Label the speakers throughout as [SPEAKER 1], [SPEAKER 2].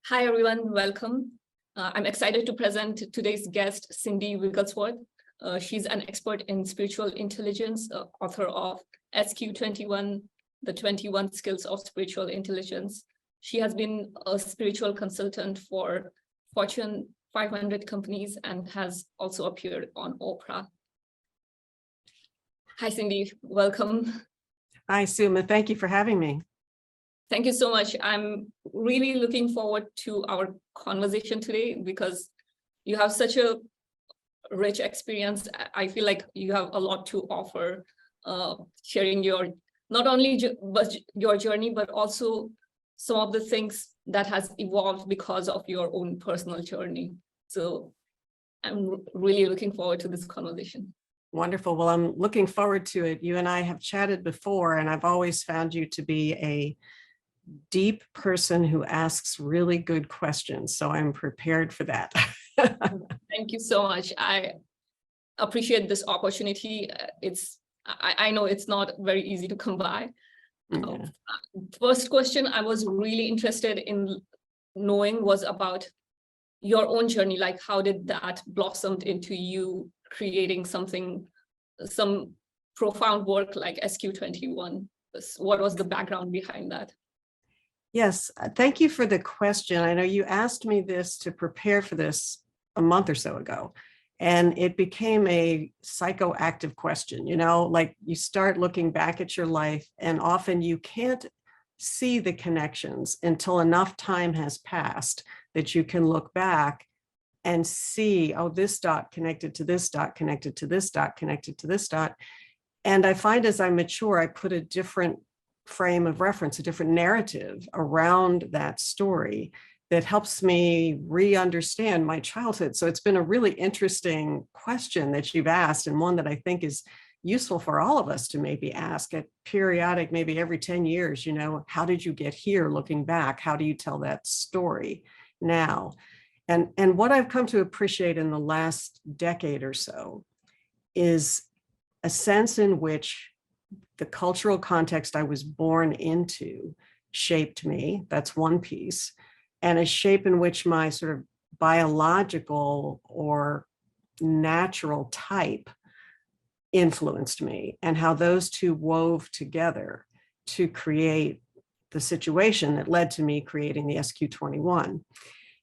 [SPEAKER 1] Hi, everyone. Welcome. I'm excited to present today's guest, Cindy Wigglesworth. She's an expert in spiritual intelligence, author of SQ21, The 21 Skills of Spiritual Intelligence. She has been a spiritual consultant for Fortune 500 companies and has also appeared on Oprah. Hi, Cindy. Welcome.
[SPEAKER 2] Hi, Suma. Thank you for having me.
[SPEAKER 1] Thank you so much. I'm really looking forward to our conversation today because you have such a rich experience. I feel like you have a lot to offer, sharing your not only your journey, but also some of the things that has evolved because of your own personal journey. So I'm really looking forward to this conversation.
[SPEAKER 2] Wonderful. Well, I'm looking forward to it. You and I have chatted before, and I've always found you to be a deep person who asks really good questions. So I'm prepared for that.
[SPEAKER 1] Thank you so much. I appreciate this opportunity. I know it's not very easy to come by. Yeah. First question I was really interested in knowing was about your own journey. Like, how did that blossomed into you creating some profound work like SQ21? What was the background behind that?
[SPEAKER 2] Yes, thank you for the question. I know you asked me this to prepare for this a month or so ago, and it became a psychoactive question. You know, like you start looking back at your life, and often you can't see the connections until enough time has passed that you can look back and see, oh, this dot connected to this dot, connected to this dot, connected to this dot. And I find as I mature, I put a different frame of reference, a different narrative around that story that helps me re-understand my childhood. So it's been a really interesting question that you've asked, and one that I think is useful for all of us to maybe ask at periodic, maybe every 10 years, you know, how did you get here looking back? How do you tell that story now? And what I've come to appreciate in the last decade or so is a sense in which the cultural context I was born into shaped me. That's one piece. And a shape in which my sort of biological or natural type influenced me, and how those two wove together to create the situation that led to me creating the SQ21.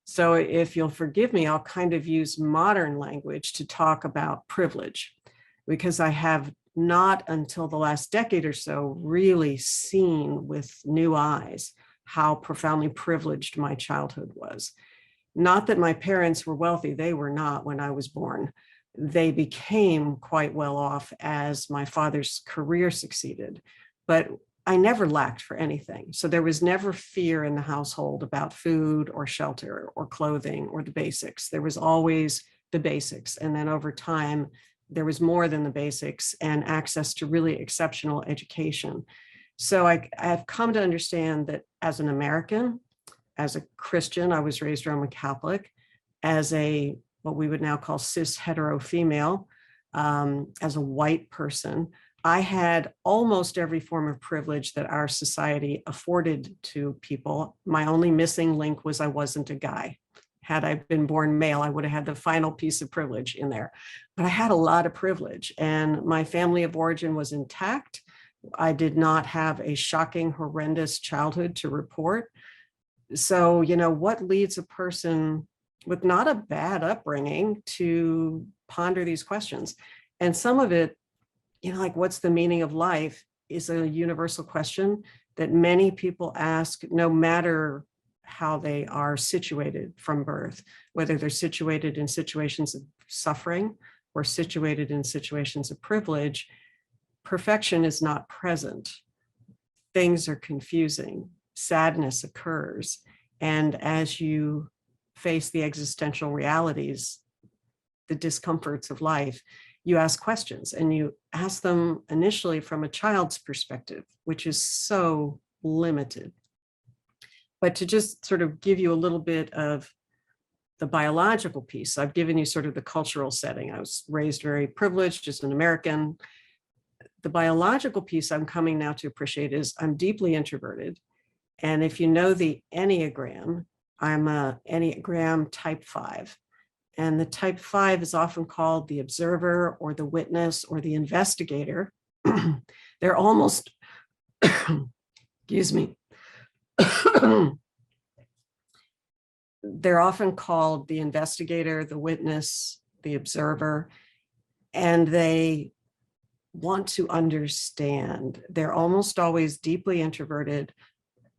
[SPEAKER 2] So if you'll forgive me, I'll kind of use modern language to talk about privilege, because I have not until the last decade or so really seen with new eyes how profoundly privileged my childhood was. Not that my parents were wealthy, they were not when I was born. They became quite well off as my father's career succeeded, but I never lacked for anything. So there was never fear in the household about food or shelter or clothing or the basics. There was always the basics. And then over time, there was more than the basics and access to really exceptional education. So I've come to understand that as an American, as a Christian, I was raised Roman Catholic, as a what we would now call cis hetero female, as a white person, I had almost every form of privilege that our society afforded to people. My only missing link was I wasn't a guy. Had I been born male, I would have had the final piece of privilege in there. But I had a lot of privilege, and my family of origin was intact. I did not have a shocking, horrendous childhood to report. So, you know, what leads a person with not a bad upbringing to ponder these questions? And some of it, you know, like what's the meaning of life is a universal question that many people ask, no matter how they are situated from birth, whether they're situated in situations of suffering or situated in situations of privilege. Perfection is not present. Things are confusing. Sadness occurs. And as you face the existential realities, the discomforts of life, you ask questions, and you ask them initially from a child's perspective, which is so limited. But to just sort of give you a little bit of the biological piece, I've given you sort of the cultural setting. I was raised very privileged as an American. The biological piece I'm coming now to appreciate is I'm deeply introverted. And if you know the Enneagram, I'm a Enneagram type 5. And the type 5 is often called the observer or the witness or the investigator. They're almost, excuse me, they're often called the investigator, the witness, the observer, and they want to understand. They're almost always deeply introverted,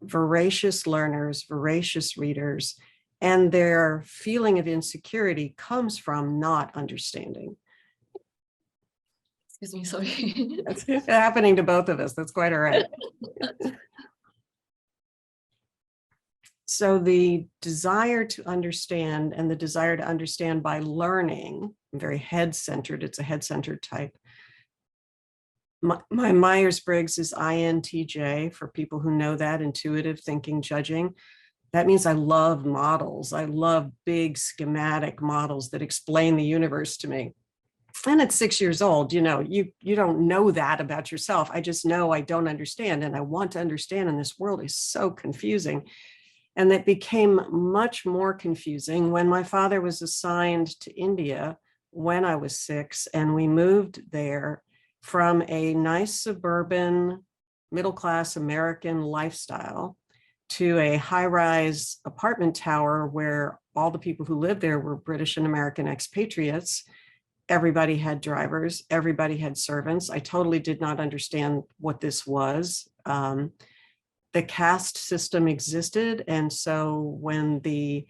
[SPEAKER 2] voracious learners, voracious readers, and their feeling of insecurity comes from not understanding.
[SPEAKER 1] Excuse me, sorry.
[SPEAKER 2] That's happening to both of us. That's quite all right. So the desire to understand and the desire to understand by learning, very head-centered, it's a head-centered type. My Myers-Briggs is INTJ, for people who know that, intuitive thinking, judging. That means I love models. I love big schematic models that explain the universe to me. And at 6 years old, you don't know that about yourself. I just know I don't understand, and I want to understand, and this world is so confusing. And it became much more confusing when my father was assigned to India when I was 6, and we moved there from a nice suburban middle-class American lifestyle to a high-rise apartment tower where all the people who lived there were British and American expatriates. Everybody had drivers, everybody had servants. I totally did not understand what this was. The caste system existed, and so when the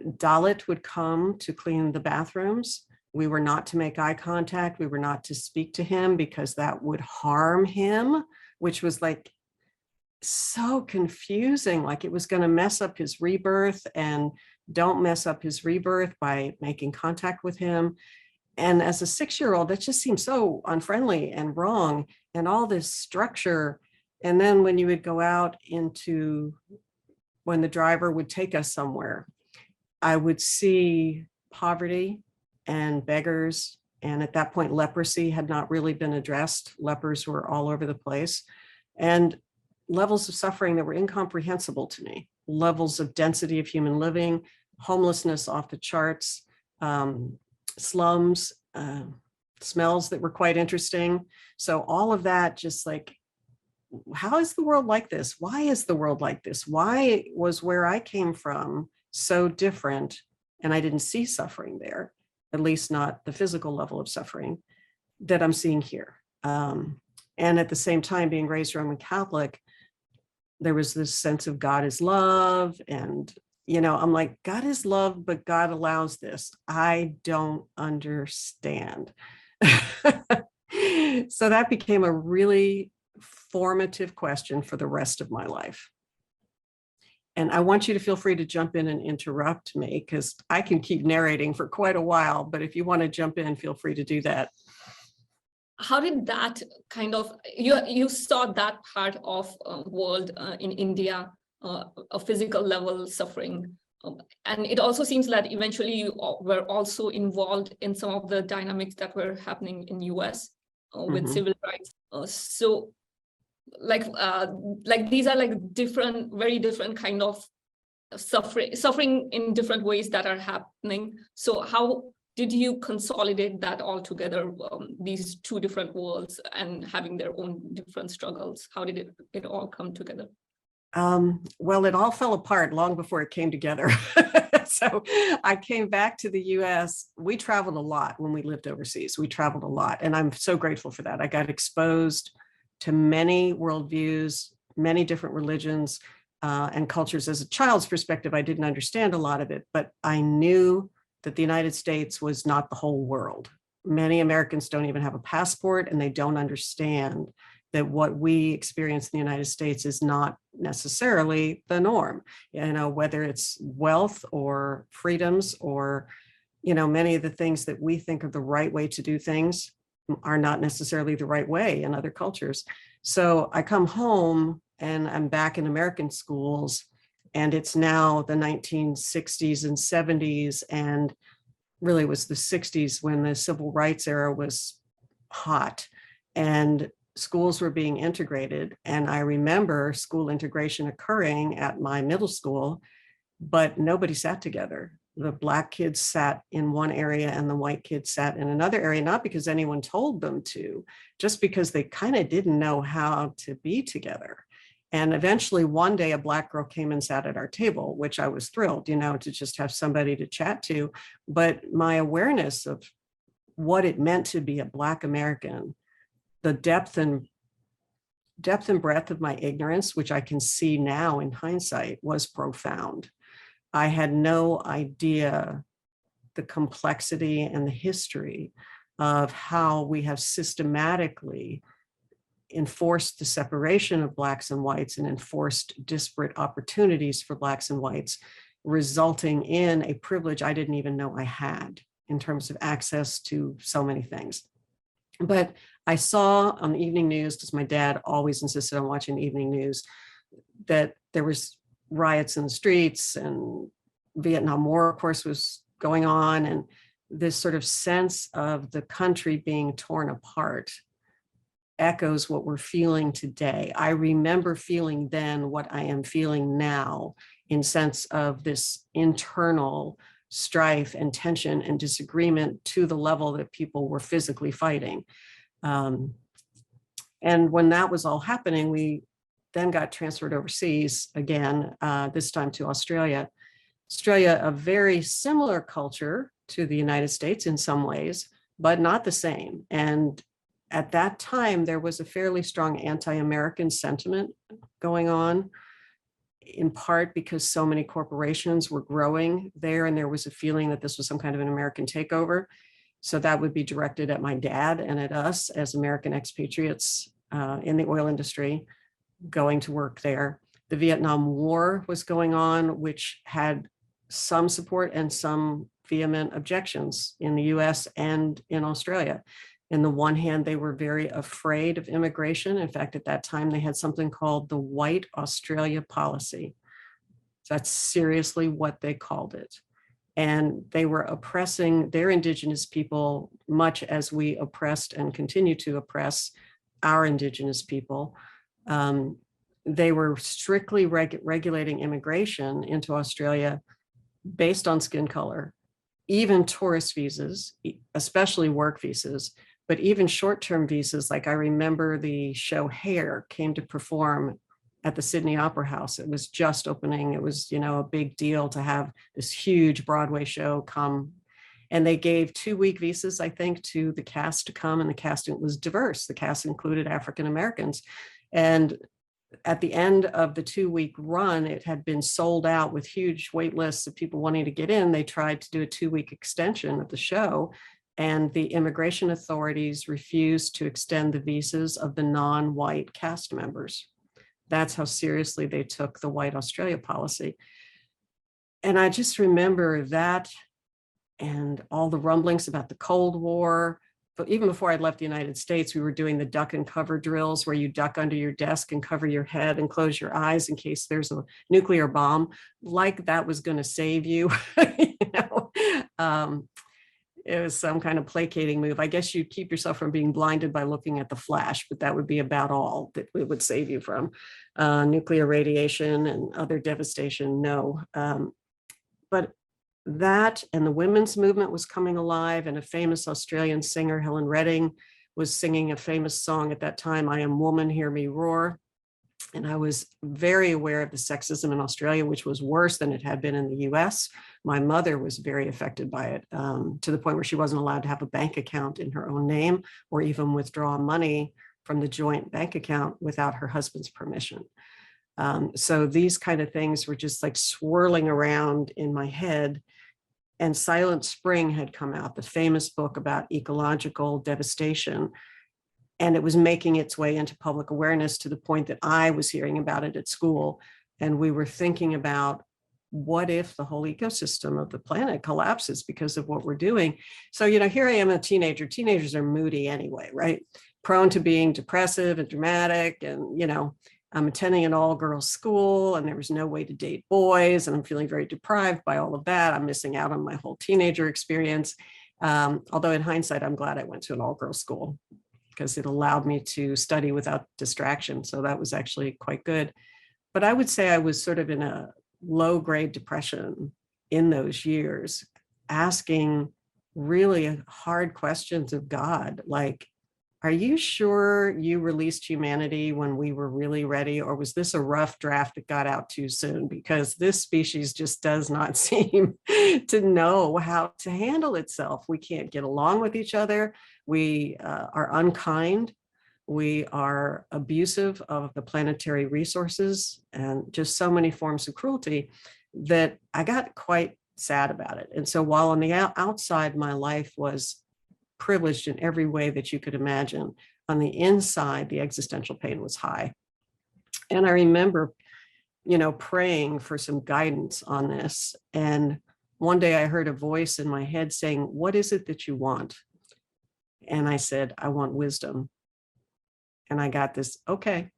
[SPEAKER 2] Dalit would come to clean the bathrooms, we were not to make eye contact. We were not to speak to him because that would harm him, which was like so confusing. Like it was going to mess up his rebirth, and don't mess up his rebirth by making contact with him. And as a 6-year-old, that just seemed so unfriendly and wrong, and all this structure. And then when you would go out when the driver would take us somewhere, I would see poverty and beggars. And at that point, leprosy had not really been addressed. Lepers were all over the place. And levels of suffering that were incomprehensible to me, levels of density of human living, homelessness off the charts, slums, smells that were quite interesting. So all of that, just like, how is the world like this? Why is the world like this? Why was where I came from so different and I didn't see suffering there, at least not the physical level of suffering that I'm seeing here? And at the same time, being raised Roman Catholic, there was this sense of God is love. And, I'm like, God is love, but God allows this. I don't understand. So that became a really formative question for the rest of my life. And I want you to feel free to jump in and interrupt me, because I can keep narrating for quite a while, but if you want to jump in, feel free to do that.
[SPEAKER 1] How did that kind of, you saw that part of world in India, a physical level suffering. And it also seems that eventually you were also involved in some of the dynamics that were happening in US with civil rights. So like these are like different, very different kind of suffering in different ways that are happening. So how did you consolidate that all together, these two different worlds and having their own different struggles? How did it all come together?
[SPEAKER 2] Well, it all fell apart long before it came together. So I came back to the US. We traveled a lot when we lived overseas. We traveled a lot, and I'm so grateful for that. I got exposed to many worldviews, many different religions and cultures. As a child's perspective, I didn't understand a lot of it, but I knew that the United States was not the whole world. Many Americans don't even have a passport, and they don't understand that what we experience in the United States is not necessarily the norm, whether it's wealth or freedoms or, many of the things that we think are the right way to do things are not necessarily the right way in other cultures. So I come home and I'm back in American schools, and it's now the 1960s and 70s, and really was the 60s when the civil rights era was hot and schools were being integrated. And I remember school integration occurring at my middle school. but nobody sat together. The Black kids sat in one area and the white kids sat in another area, not because anyone told them to, just because they kind of didn't know how to be together. And eventually one day a Black girl came and sat at our table, which I was thrilled, to just have somebody to chat to. But my awareness of what it meant to be a Black American, the depth and breadth of my ignorance, which I can see now in hindsight, was profound. I had no idea the complexity and the history of how we have systematically enforced the separation of Blacks and whites and enforced disparate opportunities for Blacks and whites, resulting in a privilege I didn't even know I had in terms of access to so many things. But I saw on the evening news, because my dad always insisted on watching the evening news, that there was riots in the streets, and Vietnam War, of course, was going on, and this sort of sense of the country being torn apart echoes what we're feeling today. I remember feeling then what I am feeling now, in sense of this internal strife and tension and disagreement to the level that people were physically fighting. And when that was all happening, we then got transferred overseas again, this time to Australia. Australia, a very similar culture to the United States in some ways, but not the same. And at that time, there was a fairly strong anti-American sentiment going on, in part because so many corporations were growing there, and there was a feeling that this was some kind of an American takeover. So that would be directed at my dad and at us as American expatriates in the oil industry going to work there. The Vietnam War was going on, which had some support and some vehement objections in the US and in Australia. On the one hand, they were very afraid of immigration. In fact, at that time, they had something called the White Australia Policy. That's seriously what they called it. And they were oppressing their Indigenous people much as we oppressed and continue to oppress our Indigenous people. They were strictly regulating immigration into Australia based on skin color, even tourist visas, especially work visas, but even short-term visas. Like I remember the show Hair came to perform at the Sydney Opera House. It was just opening. It was, a big deal to have this huge Broadway show come. And they gave 2-week visas, I think, to the cast to come, and the cast was diverse. The cast included African Americans. And at the end of the 2-week run, it had been sold out with huge wait lists of people wanting to get in. They tried to do a 2-week extension of the show, and the immigration authorities refused to extend the visas of the non-white cast members. That's how seriously they took the White Australia policy. And I just remember that and all the rumblings about the Cold War. But even before I left the United States, we were doing the duck and cover drills, where you duck under your desk and cover your head and close your eyes in case there's a nuclear bomb, like that was going to save you. It was some kind of placating move. I guess you'd keep yourself from being blinded by looking at the flash, but that would be about all that it would save you from nuclear radiation and other devastation. No. But that and the women's movement was coming alive, and a famous Australian singer, Helen Redding, was singing a famous song at that time, "I Am Woman, Hear Me Roar." And I was very aware of the sexism in Australia, which was worse than it had been in the US. My mother was very affected by it, to the point where she wasn't allowed to have a bank account in her own name, or even withdraw money from the joint bank account without her husband's permission. So these kind of things were just like swirling around in my head. And Silent Spring had come out, the famous book about ecological devastation. And it was making its way into public awareness to the point that I was hearing about it at school. And we were thinking about, what if the whole ecosystem of the planet collapses because of what we're doing? So, here I am, a teenager. Teenagers are moody anyway, right? Prone to being depressive and dramatic. And, I'm attending an all-girls school, and there was no way to date boys. And I'm feeling very deprived by all of that. I'm missing out on my whole teenager experience. Although in hindsight, I'm glad I went to an all-girls school, because it allowed me to study without distraction. So that was actually quite good. But I would say I was sort of in a low-grade depression in those years, asking really hard questions of God, like, are you sure you released humanity when we were really ready? Or was this a rough draft that got out too soon? Because this species just does not seem to know how to handle itself. We can't get along with each other. We are unkind. We are abusive of the planetary resources, and just so many forms of cruelty that I got quite sad about it. And so while on the outside, my life was privileged in every way that you could imagine, on the inside, the existential pain was high. And I remember, praying for some guidance on this. And one day I heard a voice in my head saying, "What is it that you want?" And I said, "I want wisdom." And I got this, okay.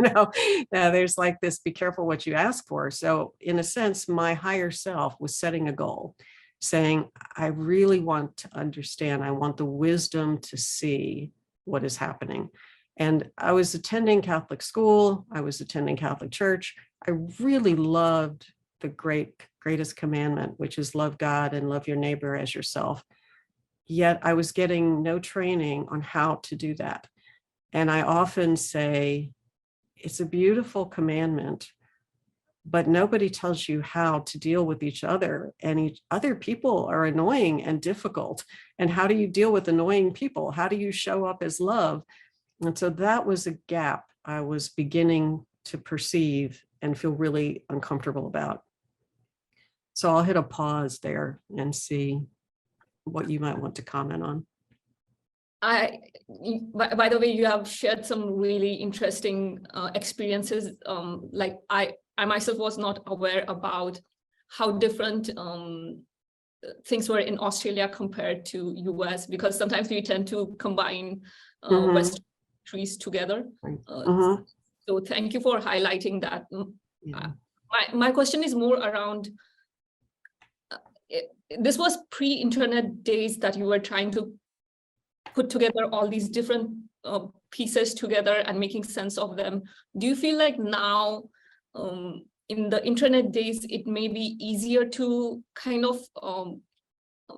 [SPEAKER 2] Now there's like this, be careful what you ask for. So in a sense, my higher self was setting a goal, saying, I really want to understand. I want the wisdom to see what is happening. And I was attending Catholic school. I was attending Catholic church. I really loved the greatest commandment, which is love God and love your neighbor as yourself. Yet I was getting no training on how to do that. And I often say, it's a beautiful commandment, but nobody tells you how to deal with each other. And other people are annoying and difficult. And how do you deal with annoying people? How do you show up as love? And so that was a gap I was beginning to perceive and feel really uncomfortable about. So I'll hit a pause there and see what you might want to comment on.
[SPEAKER 1] By the way, you have shared some really interesting experiences. Like I myself was not aware about how different things were in Australia compared to US, because sometimes we tend to combine Western countries together. So thank you for highlighting that. Yeah. My question is more around, this was pre-internet days that you were trying to put together all these different pieces together and making sense of them. Do you feel like now in the internet days, it may be easier to kind of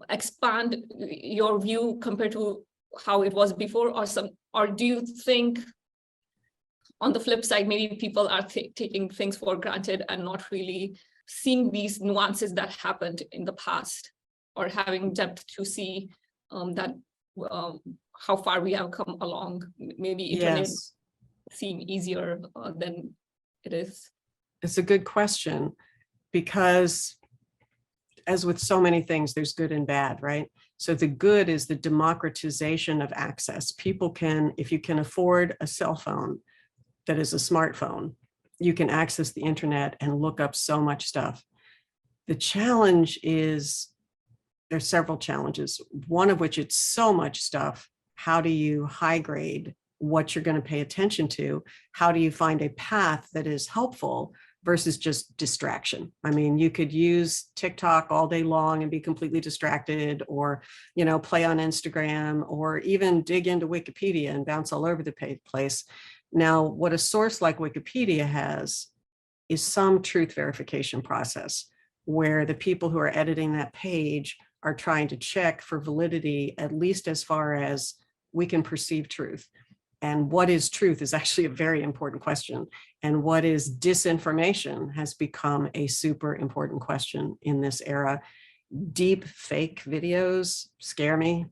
[SPEAKER 1] expand your view compared to how it was before, or do you think on the flip side, maybe people are taking things for granted and not really seeing these nuances that happened in the past, or having depth to see that how far we have come along? Maybe internet seem easier than it is.
[SPEAKER 2] It's a good question, because as with so many things, there's good and bad, right? So the good is the democratization of access. People can, if you can afford a cell phone that is a smartphone, you can access the internet and look up so much stuff. The challenge is, there's several challenges, one of which it's so much stuff. How do you high grade what you're going to pay attention to? How do you find a path that is helpful versus just distraction? I mean, you could use TikTok all day long and be completely distracted, or, play on Instagram, or even dig into Wikipedia and bounce all over the place. Now, what a source like Wikipedia has is some truth verification process, where the people who are editing that page are trying to check for validity, at least as far as we can perceive truth. And what is truth is actually a very important question. And what is disinformation has become a super important question in this era. Deep fake videos scare me.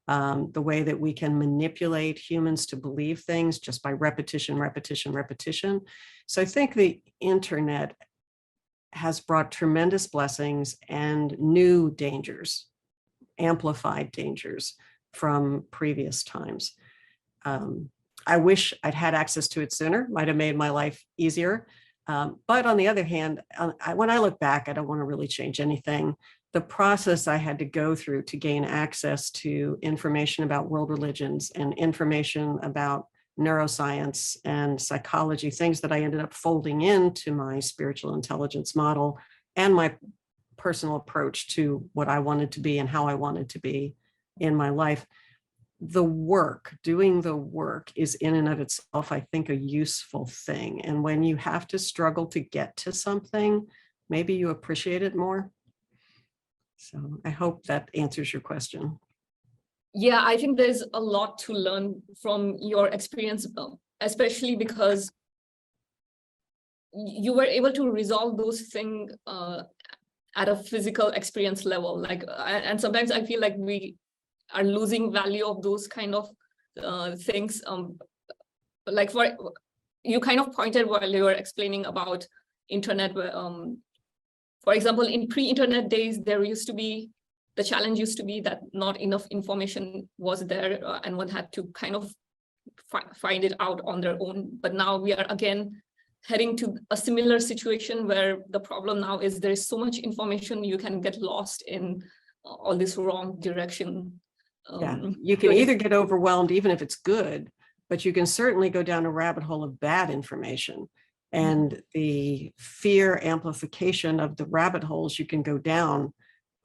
[SPEAKER 2] The way that we can manipulate humans to believe things just by repetition. So I think the internet has brought tremendous blessings and new dangers, amplified dangers from previous times. I wish I'd had access to it sooner, might have made my life easier. But on the other hand, when I look back, I don't want to really change anything. The process I had to go through to gain access to information about world religions and information about neuroscience and psychology, things that I ended up folding into my spiritual intelligence model and my personal approach to what I wanted to be and how I wanted to be in my life. doing the work is in and of itself, I think, a useful thing. And when you have to struggle to get to something, maybe you appreciate it more. So I hope that answers your question.
[SPEAKER 1] Yeah, I think there's a lot to learn from your experience, especially because you were able to resolve those things at a physical experience level. Like, and sometimes I feel like we are losing value of those kind of things. Like you kind of pointed while you were explaining about internet, for example, in pre-internet days, the challenge used to be that not enough information was there and one had to kind of find it out on their own. But now we are again heading to a similar situation where the problem now is there is so much information you can get lost in all this wrong direction.
[SPEAKER 2] Yeah, you can either get overwhelmed, even if it's good, but you can certainly go down a rabbit hole of bad information. And the fear amplification of the rabbit holes you can go down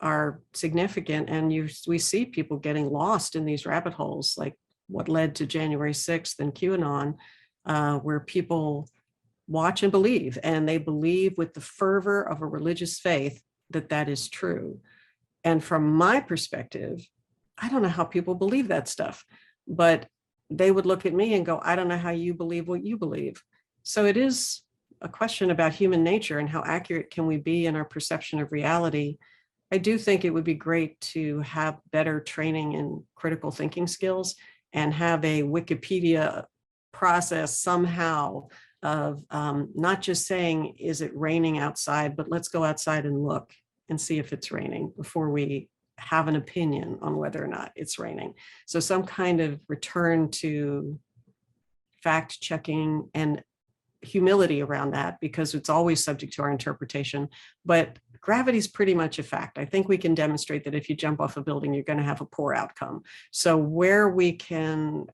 [SPEAKER 2] are significant. And we see people getting lost in these rabbit holes, like what led to January 6th and QAnon, where people watch and believe, and they believe with the fervor of a religious faith that that is true. And from my perspective, I don't know how people believe that stuff, but they would look at me and go, I don't know how you believe what you believe. So it is a question about human nature and how accurate can we be in our perception of reality. I do think it would be great to have better training in critical thinking skills and have a Wikipedia process somehow of not just saying, is it raining outside, but let's go outside and look and see if it's raining before we have an opinion on whether or not it's raining. So some kind of return to fact checking and humility around that, because it's always subject to our interpretation. But gravity is pretty much a fact. I think we can demonstrate that if you jump off a building, you're going to have a poor outcome. So where we can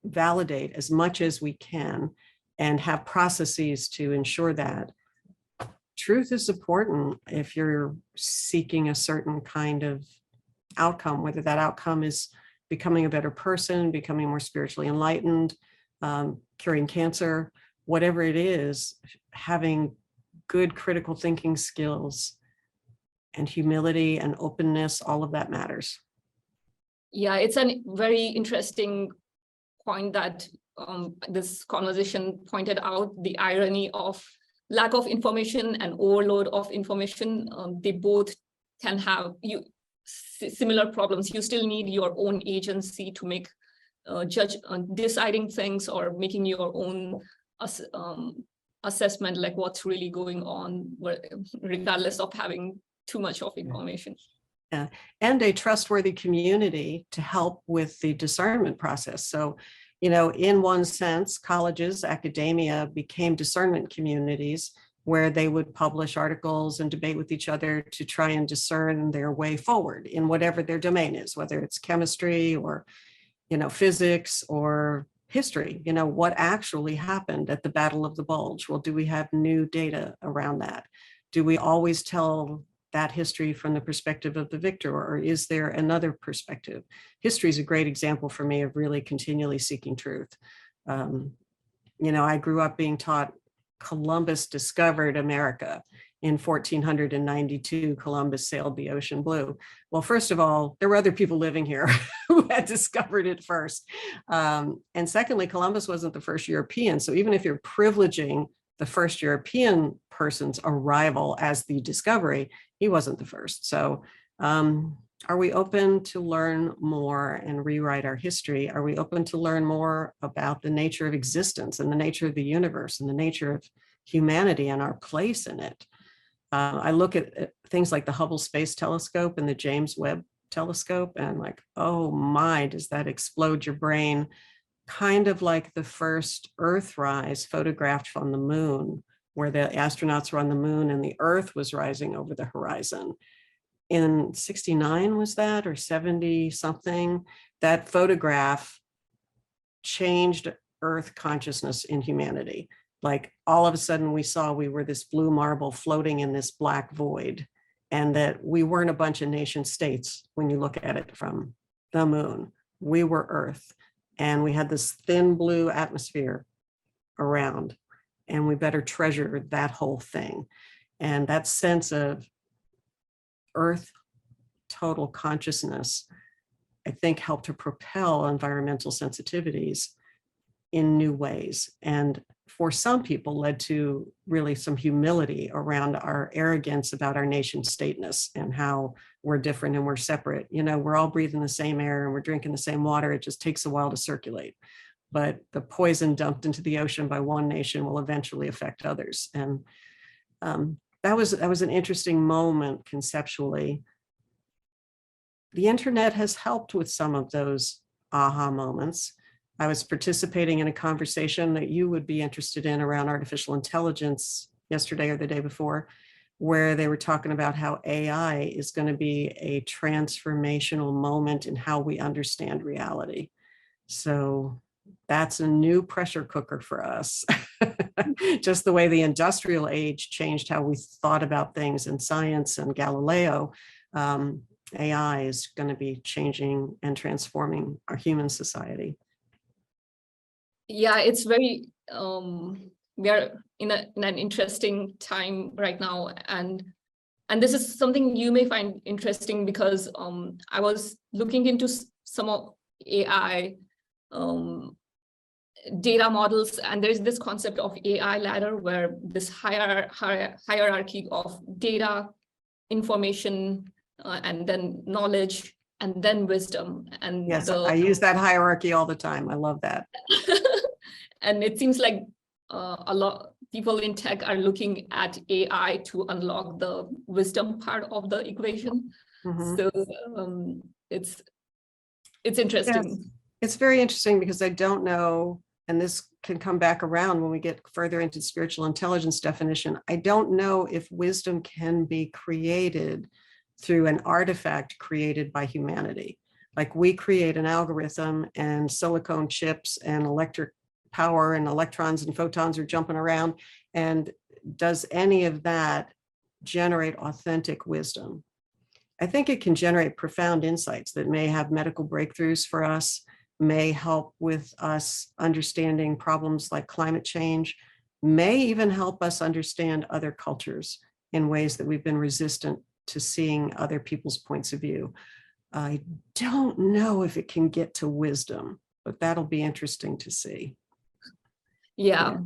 [SPEAKER 2] validate as much as we can and have processes to ensure that truth is important if you're seeking a certain kind of outcome, whether that outcome is becoming a better person, becoming more spiritually enlightened, curing cancer, whatever it is, having good critical thinking skills and humility and openness, all of that matters.
[SPEAKER 1] Yeah, it's a very interesting point that this conversation pointed out, the irony of lack of information and overload of information. They both can have similar problems. You still need your own agency to make deciding things or making your own assessment, like what's really going on, regardless of having too much of information.
[SPEAKER 2] Yeah, and a trustworthy community to help with the discernment process. So, you know, in one sense, colleges, academia became discernment communities where they would publish articles and debate with each other to try and discern their way forward in whatever their domain is, whether it's chemistry or, you know, physics or history. You know, what actually happened at the Battle of the Bulge? Well, do we have new data around that? Do we always tell that history from the perspective of the victor, or is there another perspective? History is a great example for me of really continually seeking truth. You know, I grew up being taught Columbus discovered America. In 1492, Columbus sailed the ocean blue. Well, first of all, there were other people living here who had discovered it first. And secondly, Columbus wasn't the first European. So even if you're privileging the first European person's arrival as the discovery, he wasn't the first. So are we open to learn more and rewrite our history? Are we open to learn more about the nature of existence and the nature of the universe and the nature of humanity and our place in it? I look at things like the Hubble Space Telescope and the James Webb Telescope, and I'm like, oh my, does that explode your brain? Kind of like the first Earthrise photographed from the moon, where the astronauts were on the moon and the Earth was rising over the horizon. In 69 was that, or 70 something, that photograph changed Earth consciousness in humanity. Like all of a sudden we were this blue marble floating in this black void, and that we weren't a bunch of nation states when you look at it from the moon. we were Earth, and we had this thin blue atmosphere around, and we better treasure that whole thing. And that sense of Earth total consciousness, I think, helped to propel environmental sensitivities in new ways. And for some people led to really some humility around our arrogance about our nation stateness and how we're different and we're separate. You know, we're all breathing the same air and we're drinking the same water. It just takes a while to circulate. But the poison dumped into the ocean by one nation will eventually affect others. And that was an interesting moment conceptually. The internet has helped with some of those aha moments. I was participating in a conversation that you would be interested in around artificial intelligence yesterday or the day before, where they were talking about how AI is going to be a transformational moment in how we understand reality. So that's a new pressure cooker for us. Just the way the industrial age changed how we thought about things in science and Galileo, AI is going to be changing and transforming our human society.
[SPEAKER 1] Yeah, it's very, we are in an interesting time right now. And this is something you may find interesting because I was looking into some of AI data models, and there's this concept of AI ladder where this hierarchy of data, information, and then knowledge, and then wisdom. And
[SPEAKER 2] yes, I use that hierarchy all the time. I love that.
[SPEAKER 1] And it seems like a lot people in tech are looking at AI to unlock the wisdom part of the equation. Mm-hmm. So it's interesting.
[SPEAKER 2] Yes. It's very interesting because I don't know, and this can come back around when we get further into spiritual intelligence definition. I don't know if wisdom can be created through an artifact created by humanity. Like we create an algorithm and silicone chips and electric power and electrons and photons are jumping around. And does any of that generate authentic wisdom? I think it can generate profound insights that may have medical breakthroughs for us, may help with us understanding problems like climate change, may even help us understand other cultures in ways that we've been resistant to seeing other people's points of view. I don't know if it can get to wisdom, but that'll be interesting to see.
[SPEAKER 1] Yeah,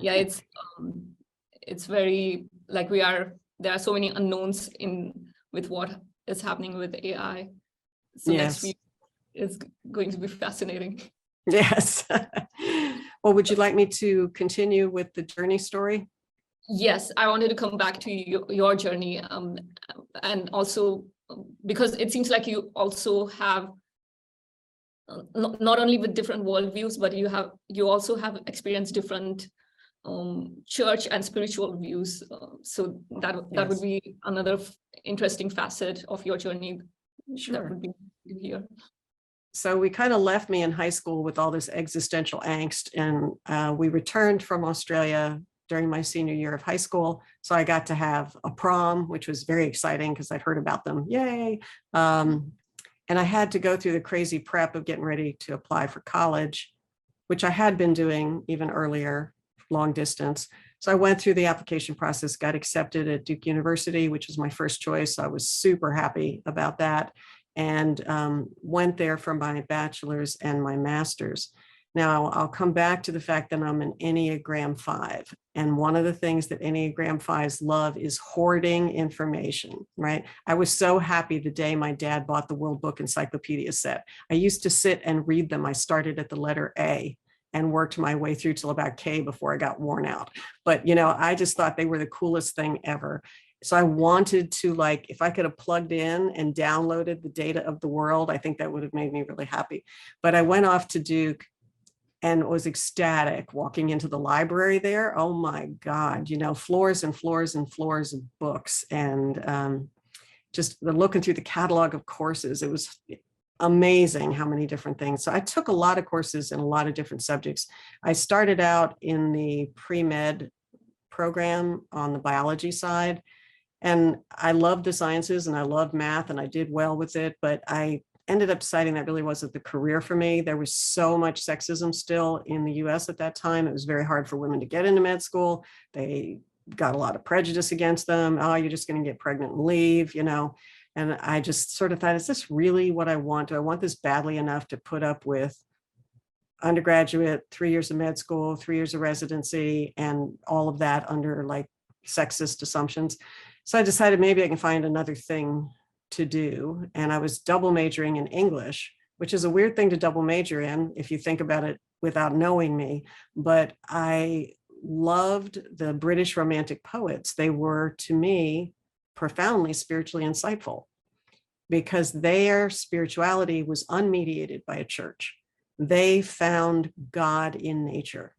[SPEAKER 1] it's very like there are so many unknowns with what is happening with AI. So yes. Next week is going to be fascinating.
[SPEAKER 2] Yes. Well, would you like me to continue with the journey story?
[SPEAKER 1] Yes, I wanted to come back to your journey, and also because it seems like you also have not only with different worldviews, but you also have experienced different church and spiritual views. So that would be another interesting facet of your journey. Sure. That would be to hear.
[SPEAKER 2] So we kind of left me in high school with all this existential angst, and we returned from Australia during my senior year of high school. So I got to have a prom, which was very exciting because I'd heard about them. Yay. And I had to go through the crazy prep of getting ready to apply for college, which I had been doing even earlier, long distance. So I went through the application process, got accepted at Duke University, which was my first choice. I was super happy about that, and went there for my bachelor's and my master's. Now, I'll come back to the fact that I'm an Enneagram 5. And one of the things that Enneagram 5s love is hoarding information, right? I was so happy the day my dad bought the World Book Encyclopedia set. I used to sit and read them. I started at the letter A and worked my way through till about K before I got worn out. But, you know, I just thought they were the coolest thing ever. So I wanted to, like, if I could have plugged in and downloaded the data of the world, I think that would have made me really happy. But I went off to Duke and was ecstatic walking into the library there. Oh my God, you know, floors and floors and floors of books, and just looking through the catalog of courses. It was amazing how many different things. So I took a lot of courses in a lot of different subjects. I started out in the pre-med program on the biology side, and I loved the sciences and I loved math and I did well with it, but I ended up deciding that really wasn't the career for me. There was so much sexism still in the US at that time. It was very hard for women to get into med school. They got a lot of prejudice against them. Oh, you're just going to get pregnant and leave, And I just sort of thought, is this really what I want? Do I want this badly enough to put up with undergraduate, 3 years of med school, 3 years of residency, and all of that under like sexist assumptions? So I decided maybe I can find another thing to do. And I was double majoring in English, which is a weird thing to double major in if you think about it without knowing me. But I loved the British Romantic poets. They were, to me, profoundly spiritually insightful because their spirituality was unmediated by a church. They found God in nature.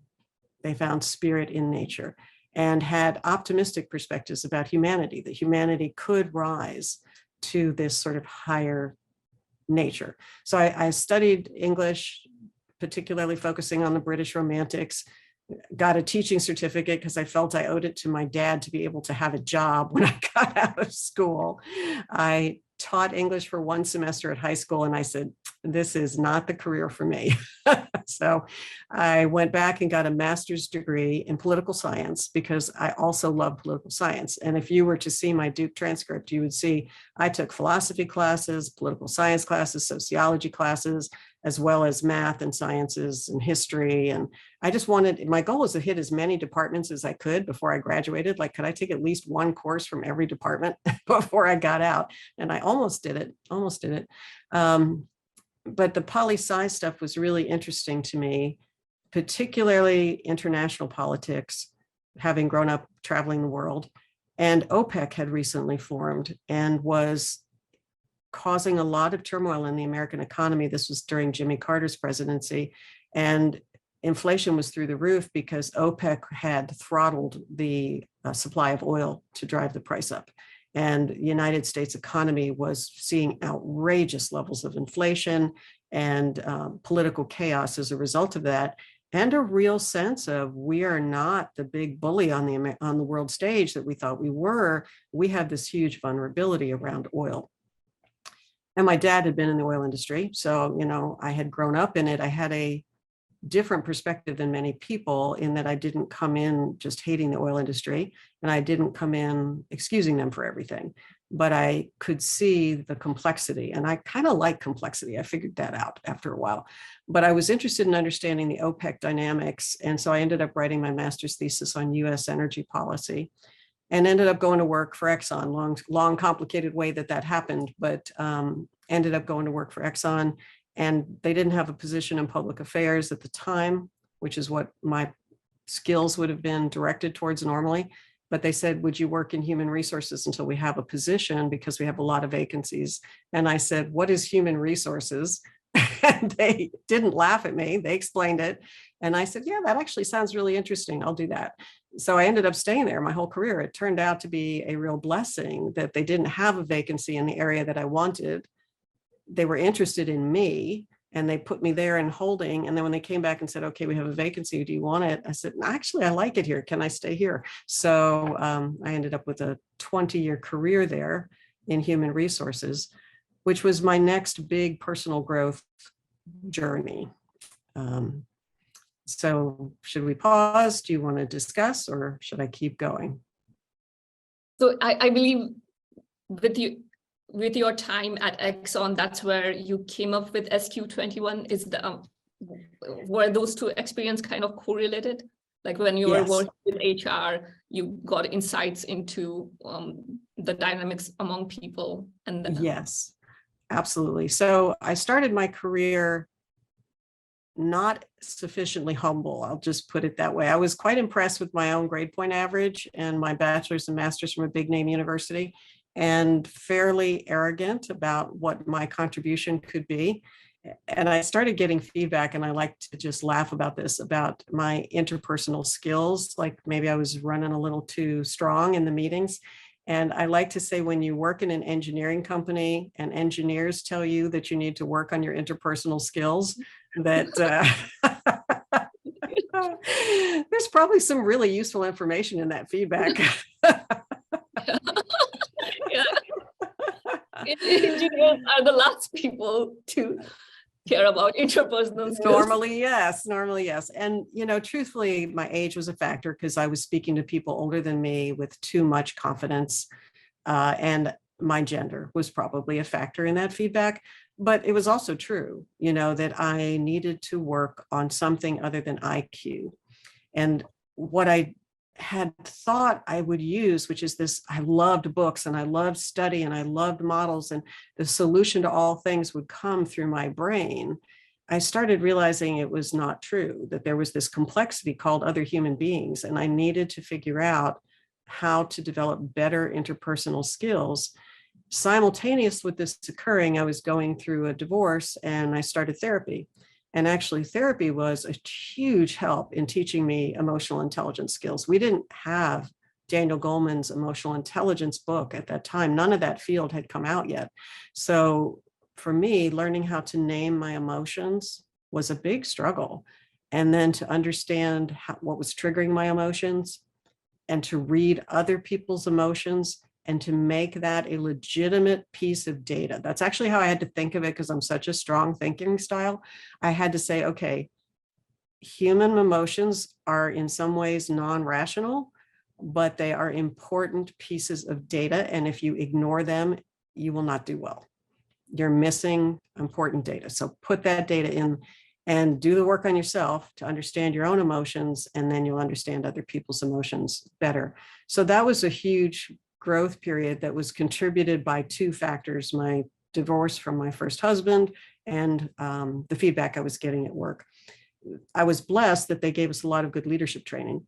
[SPEAKER 2] They found spirit in nature and had optimistic perspectives about humanity, that humanity could rise to this sort of higher nature. So I studied English, particularly focusing on the British Romantics, got a teaching certificate because I felt I owed it to my dad to be able to have a job when I got out of school. I taught English for 1 semester at high school, and I said, this is not the career for me. So I went back and got a master's degree in political science because I also love political science. And if you were to see my Duke transcript, you would see I took philosophy classes, political science classes, sociology classes, as well as math and sciences and history. And I just wanted, my goal was to hit as many departments as I could before I graduated. Like, could I take at least one course from every department before I got out? And I almost did it. But the poli-sci stuff was really interesting to me, particularly international politics, having grown up traveling the world. And OPEC had recently formed and was causing a lot of turmoil in the American economy. This was during Jimmy Carter's presidency. And inflation was through the roof because OPEC had throttled the supply of oil to drive the price up. And the United States economy was seeing outrageous levels of inflation and political chaos as a result of that, and a real sense of we are not the big bully on the world stage that we thought we were. We have this huge vulnerability around oil. And my dad had been in the oil industry, so I had grown up in it. I had a different perspective than many people in that I didn't come in just hating the oil industry, and I didn't come in excusing them for everything, but I could see the complexity, and I kind of like complexity. I figured that out after a while, but I was interested in understanding the OPEC dynamics. And so I ended up writing my master's thesis on US energy policy and ended up going to work for Exxon. Long, complicated way that happened, but ended up going to work for Exxon. And they didn't have a position in public affairs at the time, which is what my skills would have been directed towards normally. But they said, would you work in human resources until we have a position because we have a lot of vacancies? And I said, what is human resources? And they didn't laugh at me. They explained it. And I said, yeah, that actually sounds really interesting. I'll do that. So I ended up staying there my whole career. It turned out to be a real blessing that they didn't have a vacancy in the area that I wanted. They were interested in me and they put me there in holding. And then when they came back and said, okay, we have a vacancy, do you want it? I said, actually, I like it here. Can I stay here? So I ended up with a 20-year career there in human resources, which was my next big personal growth journey. So should we pause? Do you want to discuss or should I keep going?
[SPEAKER 1] So I believe with your time at Exxon, that's where you came up with SQ21. Were those two experiences kind of correlated? Like when you were working with HR, you got insights into the dynamics among people.
[SPEAKER 2] Yes, absolutely. So I started my career not sufficiently humble. I'll just put it that way. I was quite impressed with my own grade point average and my bachelor's and master's from a big name university, and fairly arrogant about what my contribution could be. And I started getting feedback, and I like to just laugh about this, about my interpersonal skills. Like maybe I was running a little too strong in the meetings. And I like to say, when you work in an engineering company and engineers tell you that you need to work on your interpersonal skills, that there's probably some really useful information in that feedback.
[SPEAKER 1] Yeah. engineers are the last people to care about interpersonal skills.
[SPEAKER 2] Normally, yes. And, truthfully, my age was a factor because I was speaking to people older than me with too much confidence. And my gender was probably a factor in that feedback. But it was also true, that I needed to work on something other than IQ. And what I had thought I would use, which is this, I loved books and I loved study and I loved models, and the solution to all things would come through my brain. I started realizing it was not true, that there was this complexity called other human beings, and I needed to figure out how to develop better interpersonal skills. Simultaneous with this occurring, I was going through a divorce and I started therapy. And actually, therapy was a huge help in teaching me emotional intelligence skills. We didn't have Daniel Goleman's emotional intelligence book at that time. None of that field had come out yet. So for me, learning how to name my emotions was a big struggle. And then to understand what was triggering my emotions and to read other people's emotions and to make that a legitimate piece of data. That's actually how I had to think of it, because I'm such a strong thinking style. I had to say, okay, human emotions are in some ways non-rational, but they are important pieces of data. And if you ignore them, you will not do well. You're missing important data. So put that data in and do the work on yourself to understand your own emotions, and then you'll understand other people's emotions better. So that was a huge growth period that was contributed by two factors: my divorce from my first husband and the feedback I was getting at work. I was blessed that they gave us a lot of good leadership training,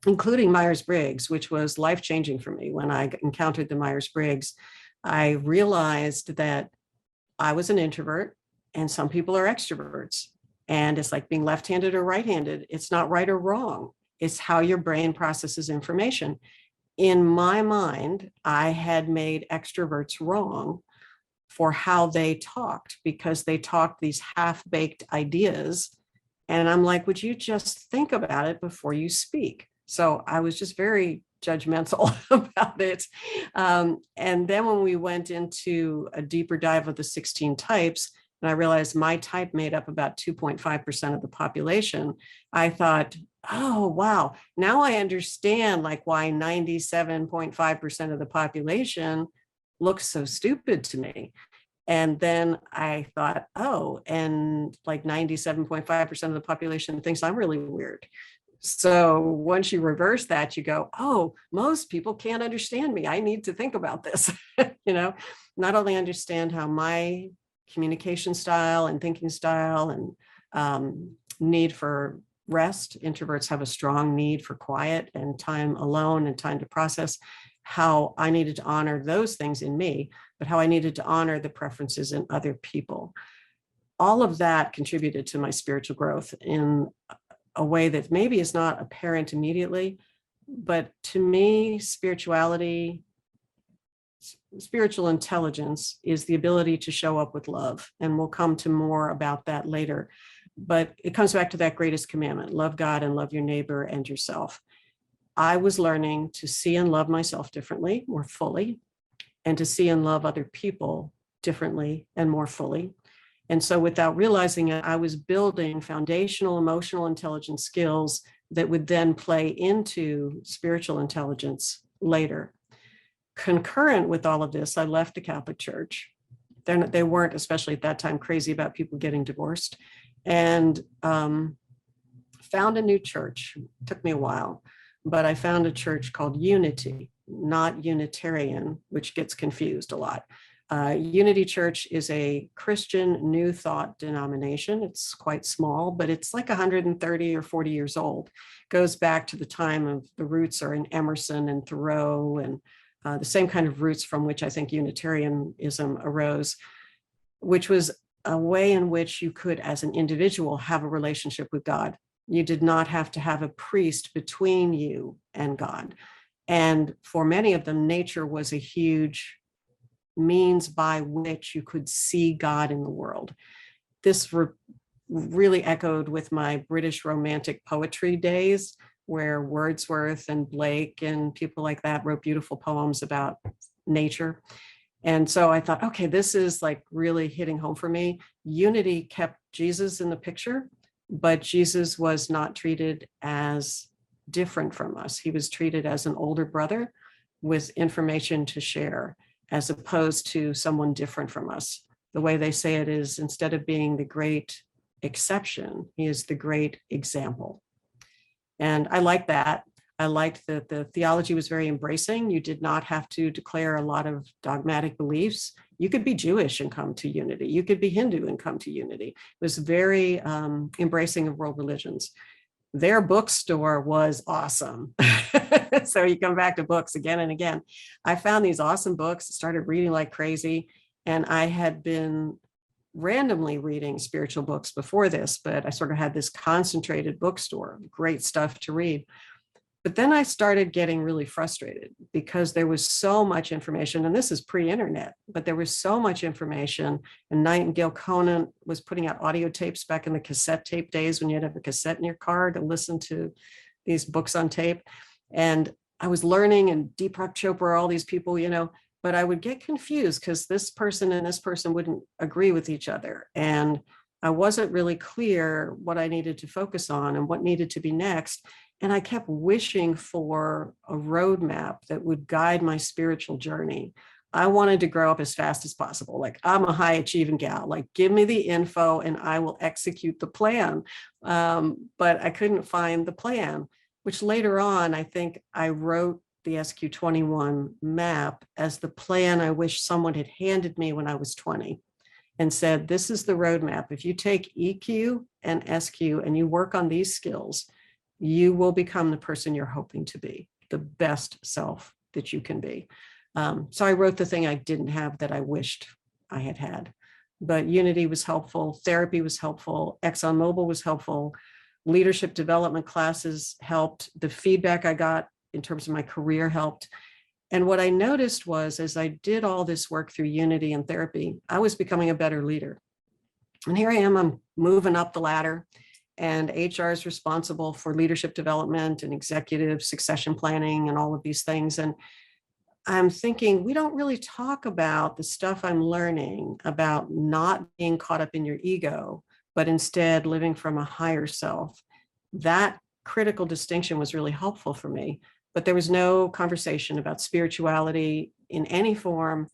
[SPEAKER 2] including Myers-Briggs, which was life-changing for me. When I encountered the Myers-Briggs, I realized that I was an introvert and some people are extroverts. And it's like being left-handed or right-handed. It's not right or wrong. It's how your brain processes information. In my mind, I had made extroverts wrong for how they talked, because they talked these half-baked ideas. And I'm like, would you just think about it before you speak? So I was just very judgmental about it. And then when we went into a deeper dive of the 16 types, and I realized my type made up about 2.5% of the population, I thought, oh, wow, now I understand why 97.5% of the population looks so stupid to me. And then I thought, oh, and 97.5% of the population thinks I'm really weird. So once you reverse that, you go, oh, most people can't understand me. I need to think about this, not only understand how my communication style and thinking style and need for rest. Introverts have a strong need for quiet and time alone and time to process, how I needed to honor those things in me, but how I needed to honor the preferences in other people. All of that contributed to my spiritual growth in a way that maybe is not apparent immediately, but to me, spiritual intelligence is the ability to show up with love. And we'll come to more about that later. But it comes back to that greatest commandment: love God and love your neighbor and yourself. I was learning to see and love myself differently, more fully, and to see and love other people differently and more fully. And so without realizing it, I was building foundational emotional intelligence skills that would then play into spiritual intelligence later. Concurrent with all of this, I left the Catholic Church. They weren't, especially at that time, crazy about people getting divorced, and found a new church. It took me a while, but I found a church called Unity, not Unitarian, which gets confused a lot. Unity Church is a Christian New Thought denomination. It's quite small, but it's 130 or 40 years old. Goes back to the time of the roots are in Emerson and Thoreau, and the same kind of roots from which I think Unitarianism arose, which was a way in which you could, as an individual, have a relationship with God. You did not have to have a priest between you and God. And for many of them, nature was a huge means by which you could see God in the world. This really echoed with my British Romantic poetry days, where Wordsworth and Blake and people like that wrote beautiful poems about nature. And so I thought, okay, this is like really hitting home for me. Unity kept Jesus in the picture, but Jesus was not treated as different from us. He was treated as an older brother with information to share, as opposed to someone different from us. The way they say it is, instead of being the great exception, he is the great example. And I like that. I liked that the theology was very embracing. You did not have to declare a lot of dogmatic beliefs. You could be Jewish and come to Unity. You could be Hindu and come to Unity. It was very embracing of world religions. Their bookstore was awesome. So you come back to books again and again. I found these awesome books, started reading like crazy. And I had been randomly reading spiritual books before this, but I sort of had this concentrated bookstore, great stuff to read. But then I started getting really frustrated because there was so much information, and this is pre-internet, but there was so much information. And Nightingale Conant was putting out audio tapes back in the cassette tape days when you had to have a cassette in your car to listen to these books on tape. And I was learning, and Deepak Chopra, all these people, but I would get confused because this person and this person wouldn't agree with each other. And I wasn't really clear what I needed to focus on and what needed to be next. And I kept wishing for a roadmap that would guide my spiritual journey. I wanted to grow up as fast as possible. Like, I'm a high achieving gal, like, give me the info and I will execute the plan. But I couldn't find the plan, which later on, I think I wrote the SQ21 map as the plan I wish someone had handed me when I was 20 and said, this is the roadmap. If you take EQ and SQ and you work on these skills, you will become the person you're hoping to be, the best self that you can be. So I wrote the thing I didn't have that I wished I had had. But Unity was helpful. Therapy was helpful. ExxonMobil was helpful. Leadership development classes helped. The feedback I got in terms of my career helped. And what I noticed was, as I did all this work through Unity and therapy, I was becoming a better leader. And here I am, I'm moving up the ladder. And HR is responsible for leadership development and executive succession planning and all of these things. And I'm thinking, we don't really talk about the stuff I'm learning about not being caught up in your ego, but instead living from a higher self. That critical distinction was really helpful for me, but there was no conversation about spirituality in any form,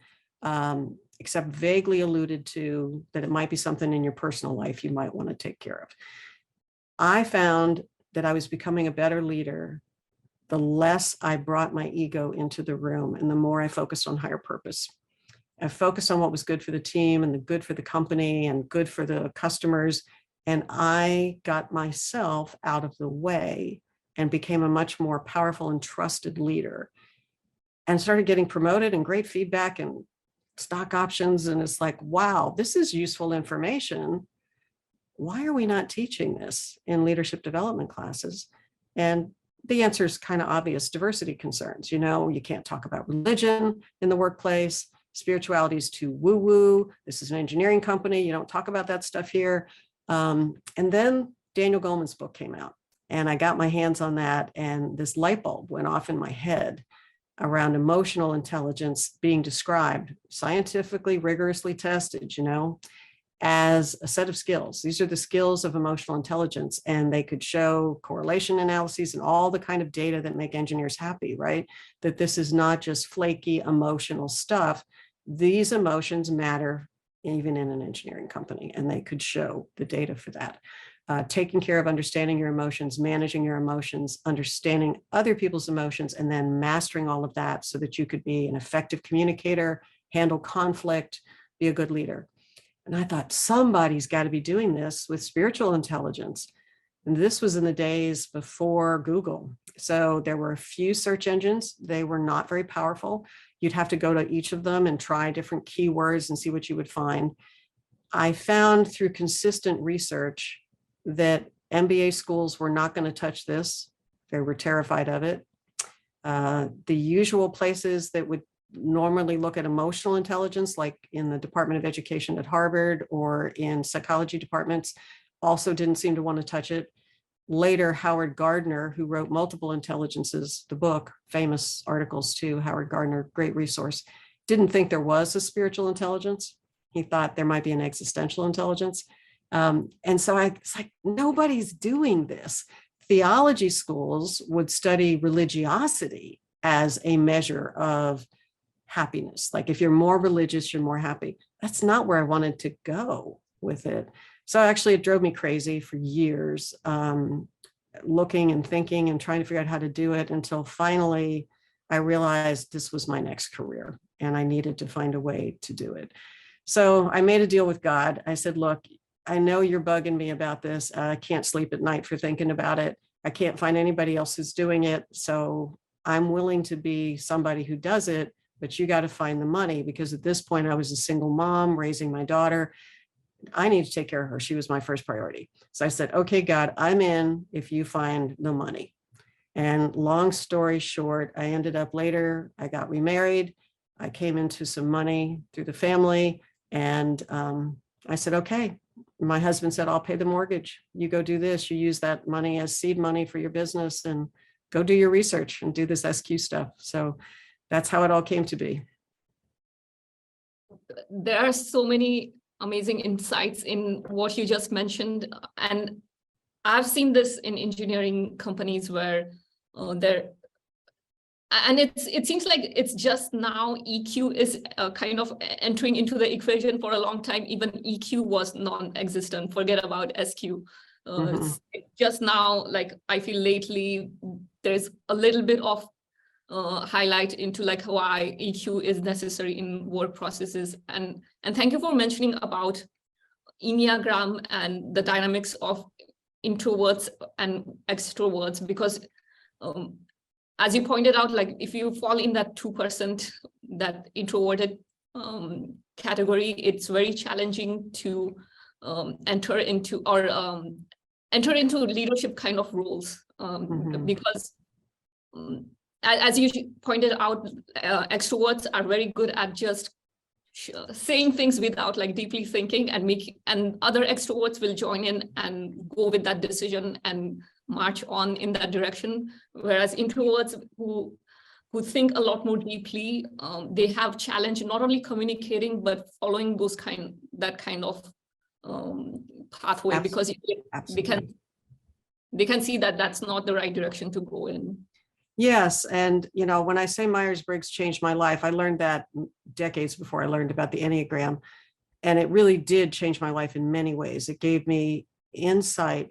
[SPEAKER 2] except vaguely alluded to that it might be something in your personal life you might want to take care of. I found that I was becoming a better leader the less I brought my ego into the room and the more I focused on higher purpose. I focused on what was good for the team and the good for the company and good for the customers. And I got myself out of the way and became a much more powerful and trusted leader and started getting promoted and great feedback and stock options. And it's like, wow, this is useful information. Why are we not teaching this in leadership development classes? And the answer is kind of obvious: diversity concerns. You can't talk about religion in the workplace. Spirituality is too woo-woo. This is an engineering company. You don't talk about that stuff here. And then Daniel Goleman's book came out, and I got my hands on that, and this light bulb went off in my head around emotional intelligence being described, scientifically, rigorously tested, as a set of skills. These are the skills of emotional intelligence, and they could show correlation analyses and all the kind of data that make engineers happy, right? That this is not just flaky emotional stuff. These emotions matter even in an engineering company, and they could show the data for that. Taking care of understanding your emotions, managing your emotions, understanding other people's emotions, and then mastering all of that so that you could be an effective communicator, handle conflict, be a good leader. And I thought, somebody's got to be doing this with spiritual intelligence. And this was in the days before Google. So there were a few search engines. They were not very powerful. You'd have to go to each of them and try different keywords and see what you would find. I found through consistent research that MBA schools were not going to touch this. They were terrified of it. The usual places that would normally look at emotional intelligence, like in the Department of Education at Harvard or in psychology departments, also didn't seem to want to touch it. Later, Howard Gardner, who wrote Multiple Intelligences, the book, famous articles too, Howard Gardner, great resource, didn't think there was a spiritual intelligence. He thought there might be an existential intelligence. And so it's like, nobody's doing this. Theology schools would study religiosity as a measure of happiness. Like if you're more religious, you're more happy. That's not where I wanted to go with it. So actually it drove me crazy for years, looking and thinking and trying to figure out how to do it, until finally I realized this was my next career and I needed to find a way to do it. So I made a deal with God. I said, look, I know you're bugging me about this. I can't sleep at night for thinking about it. I can't find anybody else who's doing it. So I'm willing to be somebody who does it, but you got to find the money, because at this point I was a single mom raising my daughter. I need to take care of her. She was my first priority. So I said, okay, God, I'm in if you find the money. And long story short, I ended up later, I got remarried. I came into some money through the family. And I said, okay, my husband said, I'll pay the mortgage. You go do this. You use that money as seed money for your business and go do your research and do this SQ stuff. So that's how it all came to be.
[SPEAKER 1] There are so many amazing insights in what you just mentioned. And I've seen this in engineering companies where it seems like it's just now EQ is kind of entering into the equation. For a long time, even EQ was non-existent. Forget about SQ. It's just now, like I feel lately, there's a little bit of highlight into like why EQ is necessary in work processes. And thank you for mentioning about Enneagram and the dynamics of introverts and extroverts, because as you pointed out, like if you fall in that 2%, that introverted category, it's very challenging to enter into leadership kind of roles, because as you pointed out, extroverts are very good at just saying things without like deeply thinking, and other extroverts will join in and go with that decision and march on in that direction. Whereas introverts who think a lot more deeply, they have challenge not only communicating but following that kind of pathway. Absolutely. Because they can see that that's not the right direction to go in.
[SPEAKER 2] Yes. And, you know, when I say Myers-Briggs changed my life, I learned that decades before I learned about the Enneagram. And it really did change my life in many ways. It gave me insight.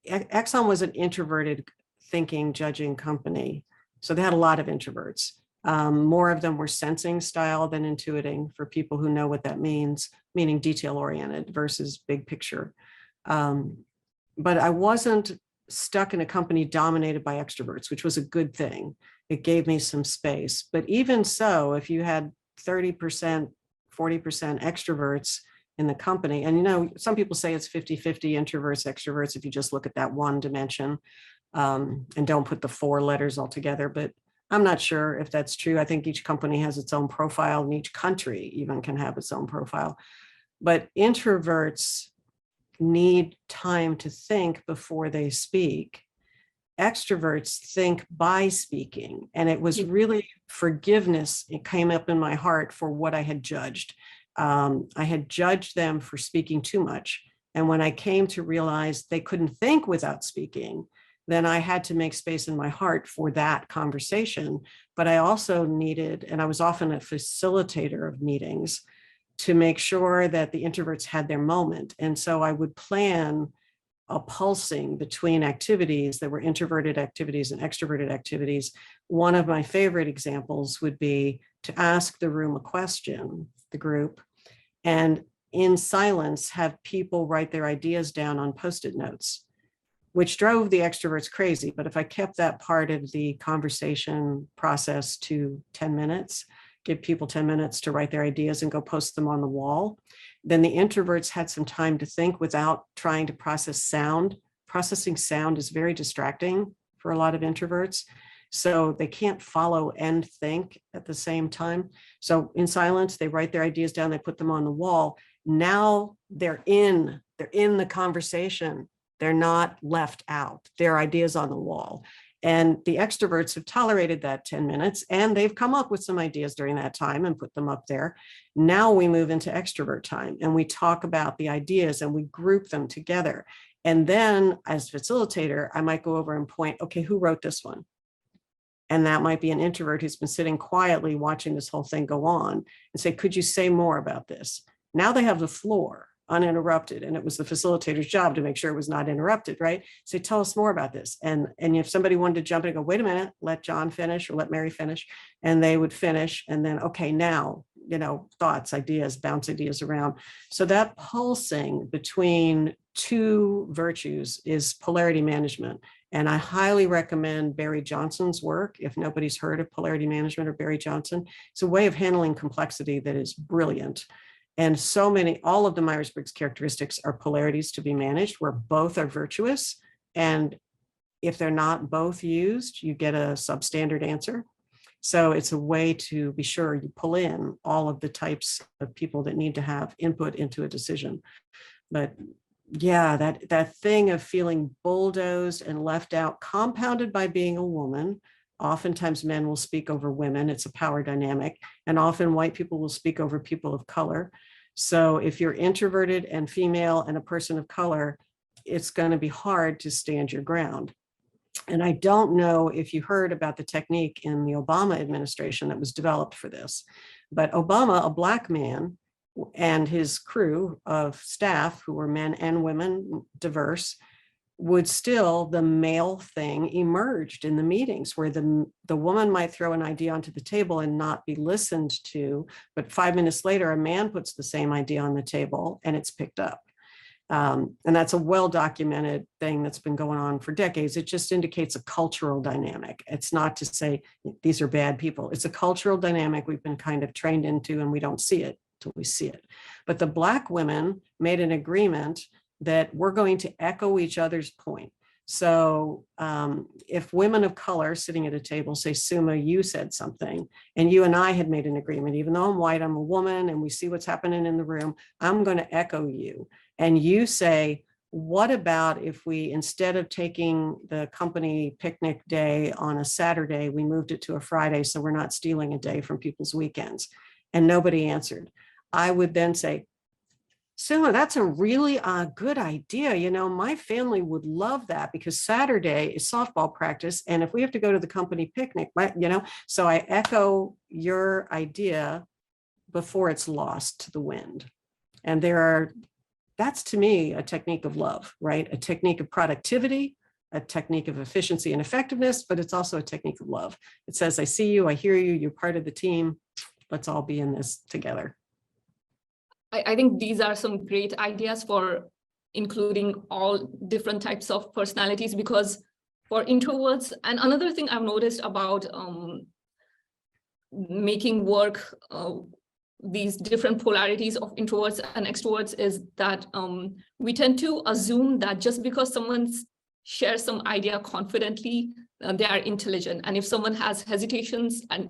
[SPEAKER 2] Exxon was an introverted thinking, judging company. So they had a lot of introverts. More of them were sensing style than intuiting, for people who know what that means, meaning detail oriented versus big picture. But I wasn't stuck in a company dominated by extroverts, which was a good thing. It gave me some space. But even so, if you had 30%, 40% extroverts in the company, and you know, some people say it's 50-50 introverts, extroverts, if you just look at that one dimension and don't put the 4 letters all together. But I'm not sure if that's true. I think each company has its own profile, and each country even can have its own profile. But introverts need time to think before they speak. Extroverts think by speaking. And it was really forgiveness. It came up in my heart for what I had judged. I had judged them for speaking too much. And when I came to realize they couldn't think without speaking, then I had to make space in my heart for that conversation. But I also needed, and I was often a facilitator of meetings, to make sure that the introverts had their moment. And so I would plan a pulsing between activities that were introverted activities and extroverted activities. One of my favorite examples would be to ask the room a question, the group, and in silence have people write their ideas down on Post-it notes, which drove the extroverts crazy. But if I kept that part of the conversation process to 10 minutes, give people 10 minutes to write their ideas and go post them on the wall, then the introverts had some time to think without trying to process sound. Processing sound is very distracting for a lot of introverts. So they can't follow and think at the same time. So in silence, they write their ideas down, they put them on the wall. Now they're in the conversation. They're not left out. Their ideas on the wall. And the extroverts have tolerated that 10 minutes and they've come up with some ideas during that time and put them up there. Now we move into extrovert time and we talk about the ideas and we group them together. And then as facilitator, I might go over and point, okay, who wrote this one? And that might be an introvert who's been sitting quietly watching this whole thing go on and say, could you say more about this? Now they have the floor uninterrupted. And it was the facilitator's job to make sure it was not interrupted, right? Say, tell us more about this. And if somebody wanted to jump in and go, wait a minute, let John finish or let Mary finish, and they would finish. And then, okay, now, thoughts, ideas, bounce ideas around. So that pulsing between two virtues is polarity management. And I highly recommend Barry Johnson's work. If nobody's heard of polarity management or Barry Johnson, it's a way of handling complexity that is brilliant. And all of the Myers-Briggs characteristics are polarities to be managed, where both are virtuous. And if they're not both used, you get a substandard answer. So it's a way to be sure you pull in all of the types of people that need to have input into a decision. But yeah, that thing of feeling bulldozed and left out, compounded by being a woman. Oftentimes men will speak over women. It's a power dynamic. And often white people will speak over people of color. So if you're introverted and female and a person of color, it's going to be hard to stand your ground. And I don't know if you heard about the technique in the Obama administration that was developed for this, but Obama, a Black man, and his crew of staff, who were men and women, diverse, would still, the male thing emerged in the meetings where the woman might throw an idea onto the table and not be listened to, but 5 minutes later, a man puts the same idea on the table and it's picked up. And that's a well-documented thing that's been going on for decades. It just indicates a cultural dynamic. It's not to say these are bad people. It's a cultural dynamic we've been kind of trained into and we don't see it till we see it. But the Black women made an agreement that we're going to echo each other's point. So if women of color sitting at a table say, Suma, you said something, and you and I had made an agreement, even though I'm white, I'm a woman, and we see what's happening in the room, I'm going to echo you. And you say, what about if we, instead of taking the company picnic day on a Saturday, we moved it to a Friday so we're not stealing a day from people's weekends? And nobody answered. I would then say, Suma, that's a really good idea. My family would love that because Saturday is softball practice. And if we have to go to the company picnic, so I echo your idea before it's lost to the wind. And that's to me a technique of love, right? A technique of productivity, a technique of efficiency and effectiveness, but it's also a technique of love. It says, I see you, I hear you, you're part of the team. Let's all be in this together.
[SPEAKER 1] I think these are some great ideas for including all different types of personalities, because for introverts, and another thing I've noticed about making work these different polarities of introverts and extroverts is that we tend to assume that just because someone shares some idea confidently, they are intelligent. And if someone has hesitations and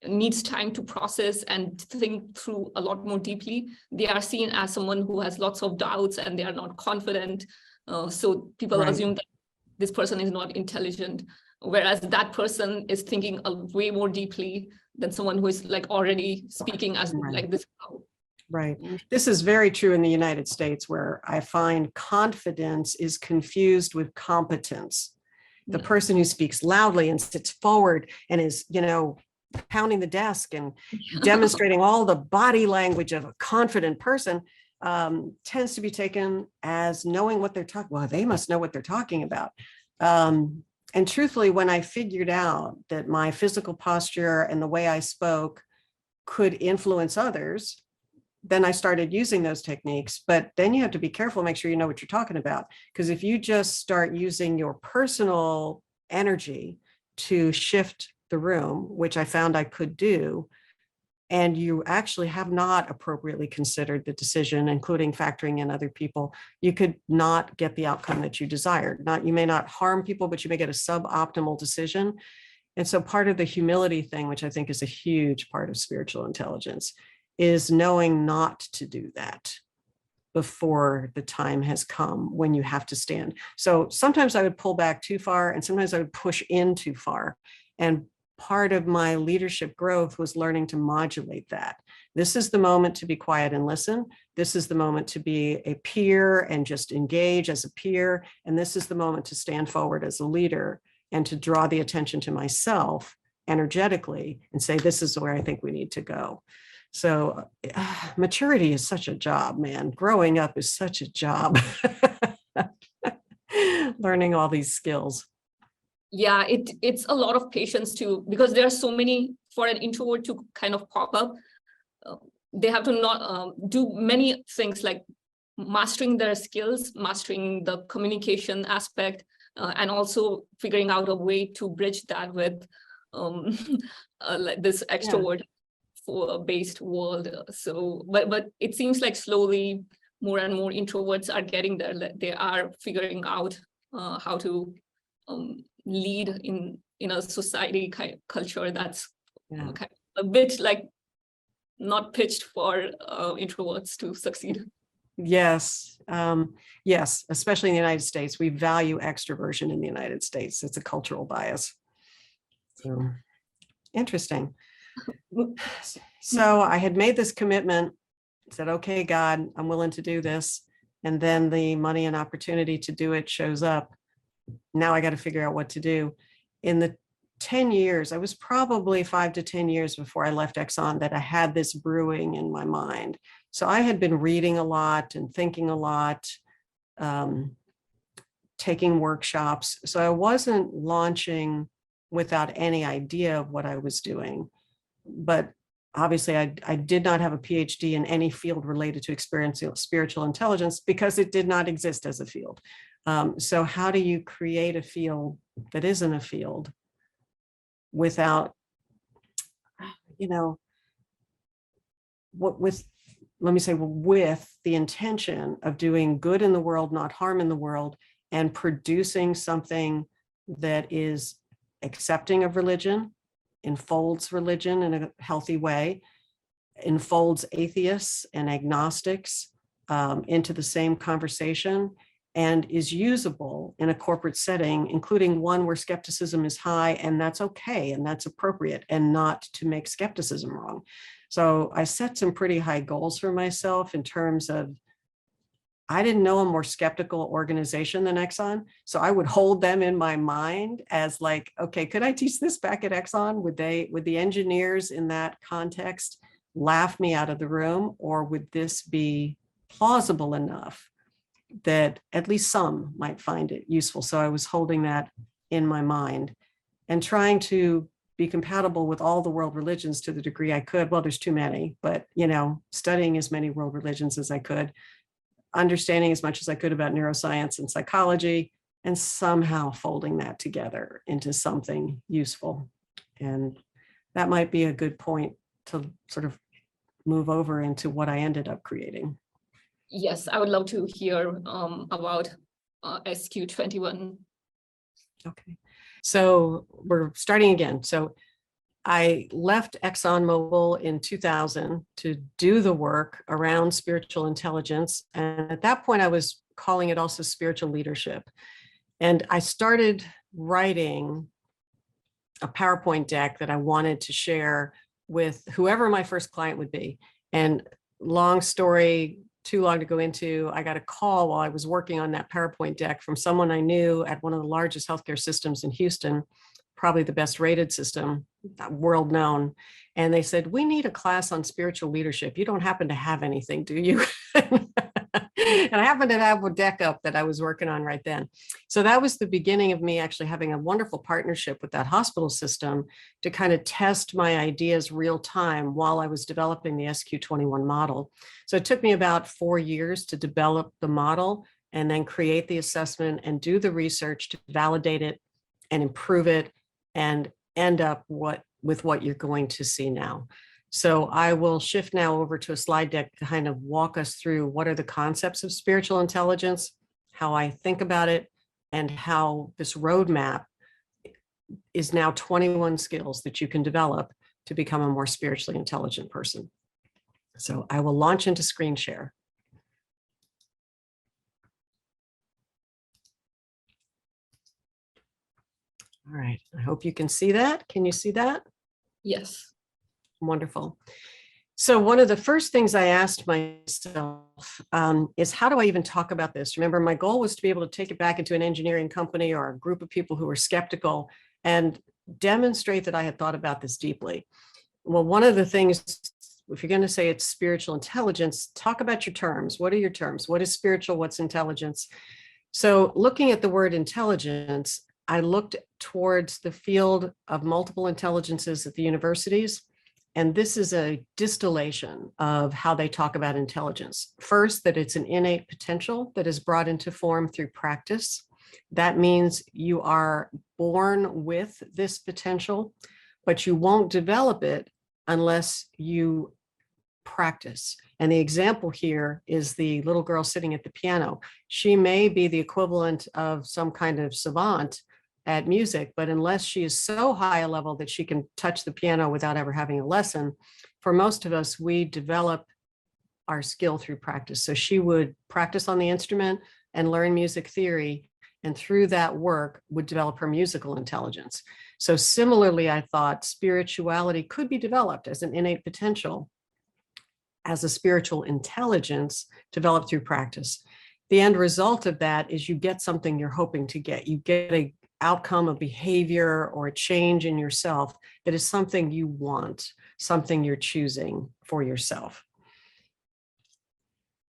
[SPEAKER 1] needs time to process and think through a lot more deeply, they are seen as someone who has lots of doubts and they are not confident. So people assume that this person is not intelligent, whereas that person is thinking way more deeply than someone who is like already speaking as like this.
[SPEAKER 2] Right. This is very true in the United States, where I find confidence is confused with competence. The person who speaks loudly and sits forward and is, pounding the desk and demonstrating all the body language of a confident person tends to be taken as knowing what they're talking. Well, they must know what they're talking about. And truthfully, when I figured out that my physical posture and the way I spoke could influence others, then I started using those techniques. But then you have to be careful, make sure you know what you're talking about. Because if you just start using your personal energy to shift the room, which I found I could do, and you actually have not appropriately considered the decision, including factoring in other people, you could not get the outcome that you desired. You may not harm people, but you may get a suboptimal decision. And so part of the humility thing, which I think is a huge part of spiritual intelligence, is knowing not to do that. before the time has come when you have to stand. So sometimes I would pull back too far, and sometimes I would push in too far. And part of my leadership growth was learning to modulate that. This is the moment to be quiet and listen. This is the moment to be a peer and just engage as a peer. And this is the moment to stand forward as a leader and to draw the attention to myself energetically and say, this is where I think we need to go. So maturity is such a job, man. Growing up is such a job. Learning all these skills.
[SPEAKER 1] Yeah, it's a lot of patience too, because there are so many, for an introvert to kind of pop up, they have to not do many things like mastering their skills, mastering the communication aspect, and also figuring out a way to bridge that with like this extrovert based world. So, but it seems like slowly more and more introverts are getting there. They are figuring out how to lead in a society kind of culture that's kind of a bit like not pitched for introverts to succeed.
[SPEAKER 2] Yes. Yes, especially in the United States. We value extroversion in the United States. It's a cultural bias. So interesting. So I had made this commitment, said, okay, God, I'm willing to do this. And then the money and opportunity to do it shows up. Now I got to figure out what to do. In the 10 years, I was probably 5 to 10 years before I left Exxon that I had this brewing in my mind. So I had been reading a lot and thinking a lot, taking workshops. So I wasn't launching without any idea of what I was doing. But obviously I did not have a PhD in any field related to experiencing spiritual intelligence because it did not exist as a field. So how do you create a field that isn't a field without, with the intention of doing good in the world, not harm in the world, and producing something that is accepting of religion, enfolds religion in a healthy way, enfolds atheists and agnostics into the same conversation, and is usable in a corporate setting, including one where skepticism is high, and that's okay, and that's appropriate, and not to make skepticism wrong. So I set some pretty high goals for myself in terms of, I didn't know a more skeptical organization than Exxon, so I would hold them in my mind as like, okay, could I teach this back at Exxon? Would the engineers in that context laugh me out of the room, or would this be plausible enough that at least some might find it useful? So I was holding that in my mind and trying to be compatible with all the world religions to the degree I could. Well, there's too many, but studying as many world religions as I could, understanding as much as I could about neuroscience and psychology, and somehow folding that together into something useful. And that might be a good point to sort of move over into what I ended up creating.
[SPEAKER 1] Yes, I would love to hear about SQ21.
[SPEAKER 2] Okay, so we're starting again. So I left ExxonMobil in 2000 to do the work around spiritual intelligence. And at that point, I was calling it also spiritual leadership. And I started writing a PowerPoint deck that I wanted to share with whoever my first client would be. And long story, too long to go into, I got a call while I was working on that PowerPoint deck from someone I knew at one of the largest healthcare systems in Houston, probably the best rated system, world known. And they said, we need a class on spiritual leadership. You don't happen to have anything, do you? And I happened to have a deck up that I was working on right then. So that was the beginning of me actually having a wonderful partnership with that hospital system to kind of test my ideas real time while I was developing the SQ21 model. So it took me about 4 years to develop the model and then create the assessment and do the research to validate it and improve it and end up with what you're going to see now. So I will shift now over to a slide deck to kind of walk us through what are the concepts of spiritual intelligence, how I think about it, and how this roadmap is now 21 skills that you can develop to become a more spiritually intelligent person. So I will launch into screen share. All right. I hope you can see that. Can you see that?
[SPEAKER 1] Yes.
[SPEAKER 2] Wonderful. So one of the first things I asked myself is, how do I even talk about this? Remember, my goal was to be able to take it back into an engineering company or a group of people who were skeptical and demonstrate that I had thought about this deeply. Well, one of the things, if you're going to say it's spiritual intelligence, talk about your terms. What are your terms? What is spiritual? What's intelligence? So looking at the word intelligence, I looked towards the field of multiple intelligences at the universities. And this is a distillation of how they talk about intelligence. First, that it's an innate potential that is brought into form through practice. That means you are born with this potential, but you won't develop it unless you practice. And the example here is the little girl sitting at the piano. She may be the equivalent of some kind of savant at music, but unless she is so high a level that she can touch the piano without ever having a lesson, for most of us, we develop our skill through practice. So she would practice on the instrument and learn music theory, and through that work would develop her musical intelligence. So similarly, I thought spirituality could be developed as an innate potential, as a spiritual intelligence developed through practice. The end result of that is you get something you're hoping to get. You get a outcome of behavior or a change in yourself that is something you want, something you're choosing for yourself.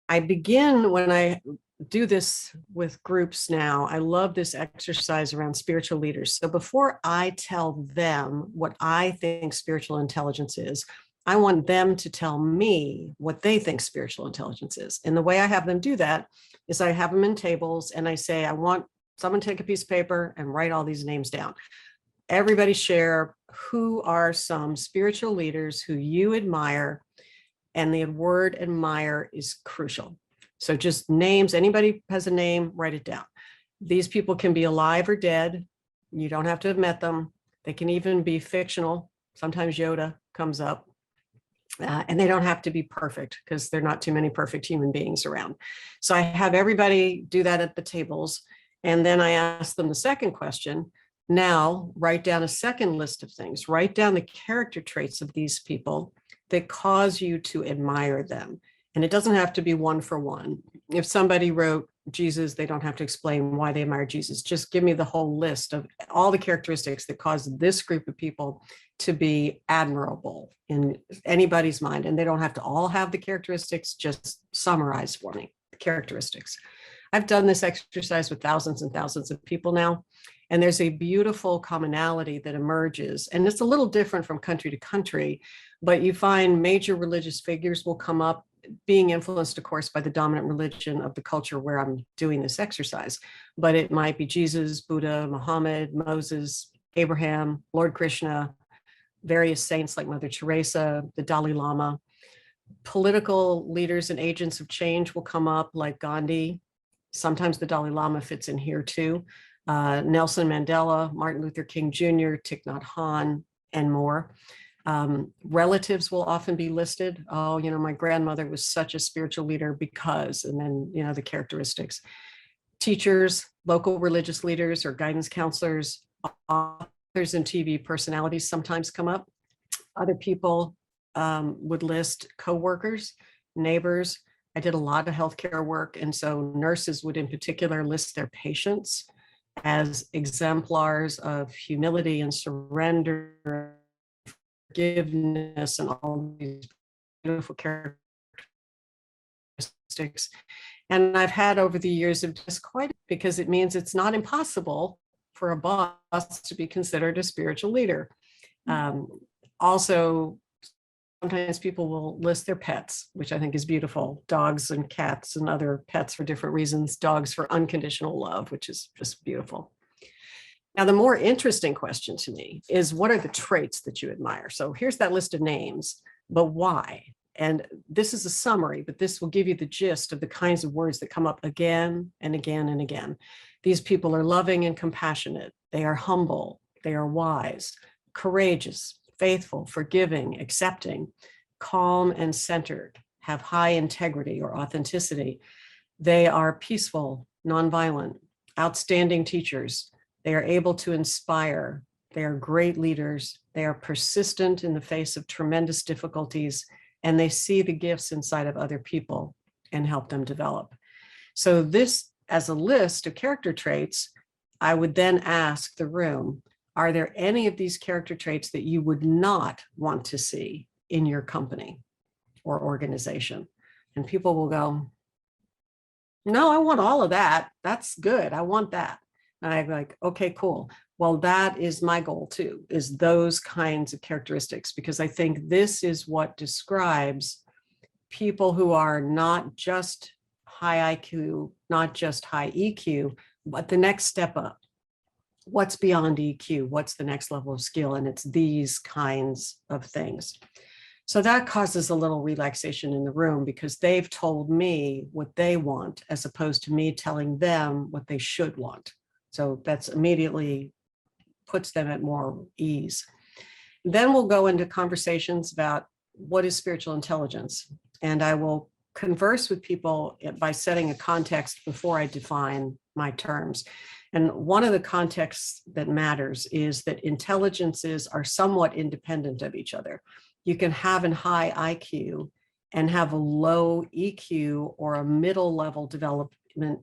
[SPEAKER 2] I begin when I do this with groups now. I love this exercise around spiritual leaders. So before I tell them what I think spiritual intelligence is, I want them to tell me what they think spiritual intelligence is. And the way I have them do that is I have them in tables and I say, I want someone take a piece of paper and write all these names down. Everybody share who are some spiritual leaders who you admire, and the word admire is crucial. So just names, anybody has a name, write it down. These people can be alive or dead. You don't have to have met them. They can even be fictional. Sometimes Yoda comes up. And they don't have to be perfect because there are not too many perfect human beings around. So I have everybody do that at the tables. And then I ask them the second question. Now, write down a second list of things. Write down the character traits of these people that cause you to admire them. And it doesn't have to be one for one. If somebody wrote Jesus, they don't have to explain why they admire Jesus. Just give me the whole list of all the characteristics that cause this group of people to be admirable in anybody's mind. And they don't have to all have the characteristics, just summarize for me the characteristics. I've done this exercise with thousands and thousands of people now, and there's a beautiful commonality that emerges. And it's a little different from country to country, but you find major religious figures will come up, being influenced, of course, by the dominant religion of the culture where I'm doing this exercise. But it might be Jesus, Buddha, Muhammad, Moses, Abraham, Lord Krishna, various saints like Mother Teresa, the Dalai Lama. Political leaders and agents of change will come up like Gandhi. Sometimes the Dalai Lama fits in here too. Nelson Mandela, Martin Luther King Jr., Thich Nhat Hanh, and more. Relatives will often be listed. Oh, my grandmother was such a spiritual leader because, and then, the characteristics. Teachers, local religious leaders or guidance counselors, authors and TV personalities sometimes come up. Other people would list coworkers, neighbors. I did a lot of healthcare work, and so nurses would in particular list their patients as exemplars of humility and surrender, forgiveness, and all these beautiful characteristics. And I've had over the years of just quite, because it means it's not impossible for a boss to be considered a spiritual leader. Also, sometimes people will list their pets, which I think is beautiful. Dogs and cats and other pets for different reasons. Dogs for unconditional love, which is just beautiful. Now, the more interesting question to me is, what are the traits that you admire? So here's that list of names, but why? And this is a summary, but this will give you the gist of the kinds of words that come up again and again and again. These people are loving and compassionate. They are humble. They are wise, courageous, faithful, forgiving, accepting, calm and centered, have high integrity or authenticity. They are peaceful, nonviolent, outstanding teachers. They are able to inspire. They are great leaders. They are persistent in the face of tremendous difficulties, and they see the gifts inside of other people and help them develop. So this, as a list of character traits, I would then ask the room, are there any of these character traits that you would not want to see in your company or organization? And people will go, no, I want all of that. That's good. I want that. And I'm like, okay, cool. Well, that is my goal too, is those kinds of characteristics, because I think this is what describes people who are not just high IQ, not just high EQ, but the next step up. What's beyond EQ? What's the next level of skill? And it's these kinds of things. So that causes a little relaxation in the room, because they've told me what they want as opposed to me telling them what they should want. So that's immediately puts them at more ease. Then we'll go into conversations about what is spiritual intelligence. And I will converse with people by setting a context before I define my terms. And one of the contexts that matters is that intelligences are somewhat independent of each other. You can have a high IQ and have a low EQ or a middle level development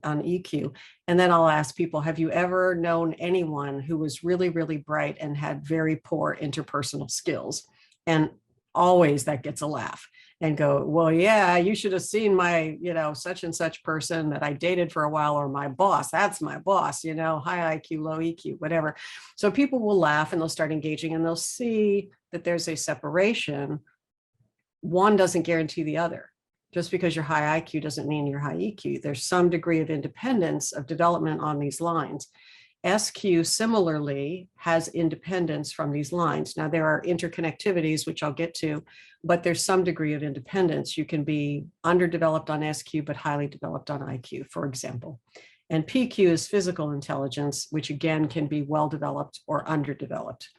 [SPEAKER 2] on EQ. And then I'll ask people, have you ever known anyone who was really, really bright and had very poor interpersonal skills? And always that gets a laugh. And go, well, yeah, you should have seen my, such and such person that I dated for a while, or my boss, that's my boss, high IQ, low EQ, whatever. So people will laugh and they'll start engaging, and they'll see that there's a separation. One doesn't guarantee the other. Just because you're high IQ doesn't mean you're high EQ. There's some degree of independence of development on these lines. SQ similarly has independence from these lines. Now there are interconnectivities, which I'll get to, but there's some degree of independence. You can be underdeveloped on SQ, but highly developed on IQ, for example. And PQ is physical intelligence, which again can be well-developed or underdeveloped.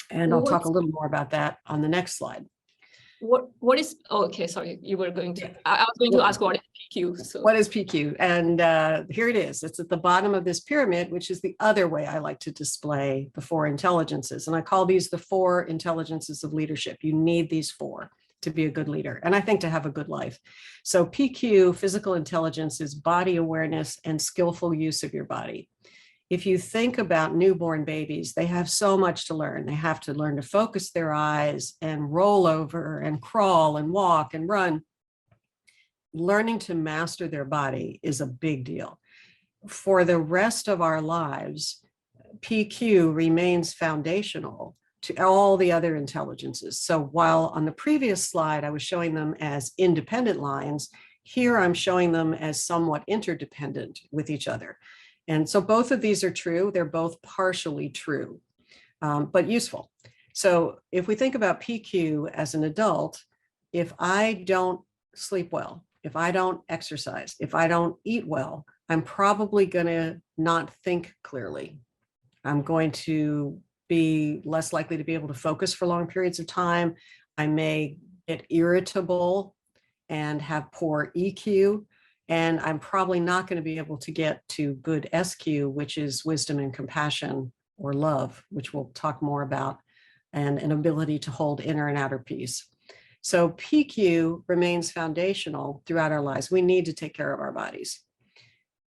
[SPEAKER 2] And I'll talk a little more about that on the next slide.
[SPEAKER 1] What is, oh, okay, sorry, you were going to, I was going to ask what is PQ. So.
[SPEAKER 2] What is PQ? And here it is. It's at the bottom of this pyramid, which is the other way I like to display the four intelligences. And I call these the four intelligences of leadership. You need these four to be a good leader, and I think to have a good life. So PQ, physical intelligence, is body awareness and skillful use of your body. If you think about newborn babies, they have so much to learn. They have to learn to focus their eyes and roll over and crawl and walk and run. Learning to master their body is a big deal. For the rest of our lives, PQ remains foundational to all the other intelligences. So while on the previous slide, I was showing them as independent lines, here I'm showing them as somewhat interdependent with each other. And so both of these are true. They're both partially true, but useful. So if we think about PQ as an adult, if I don't sleep well, if I don't exercise, if I don't eat well, I'm probably going to not think clearly. I'm going to be less likely to be able to focus for long periods of time. I may get irritable and have poor EQ. And I'm probably not going to be able to get to good SQ, which is wisdom and compassion, or love, which we'll talk more about, and an ability to hold inner and outer peace. So PQ remains foundational throughout our lives. We need to take care of our bodies.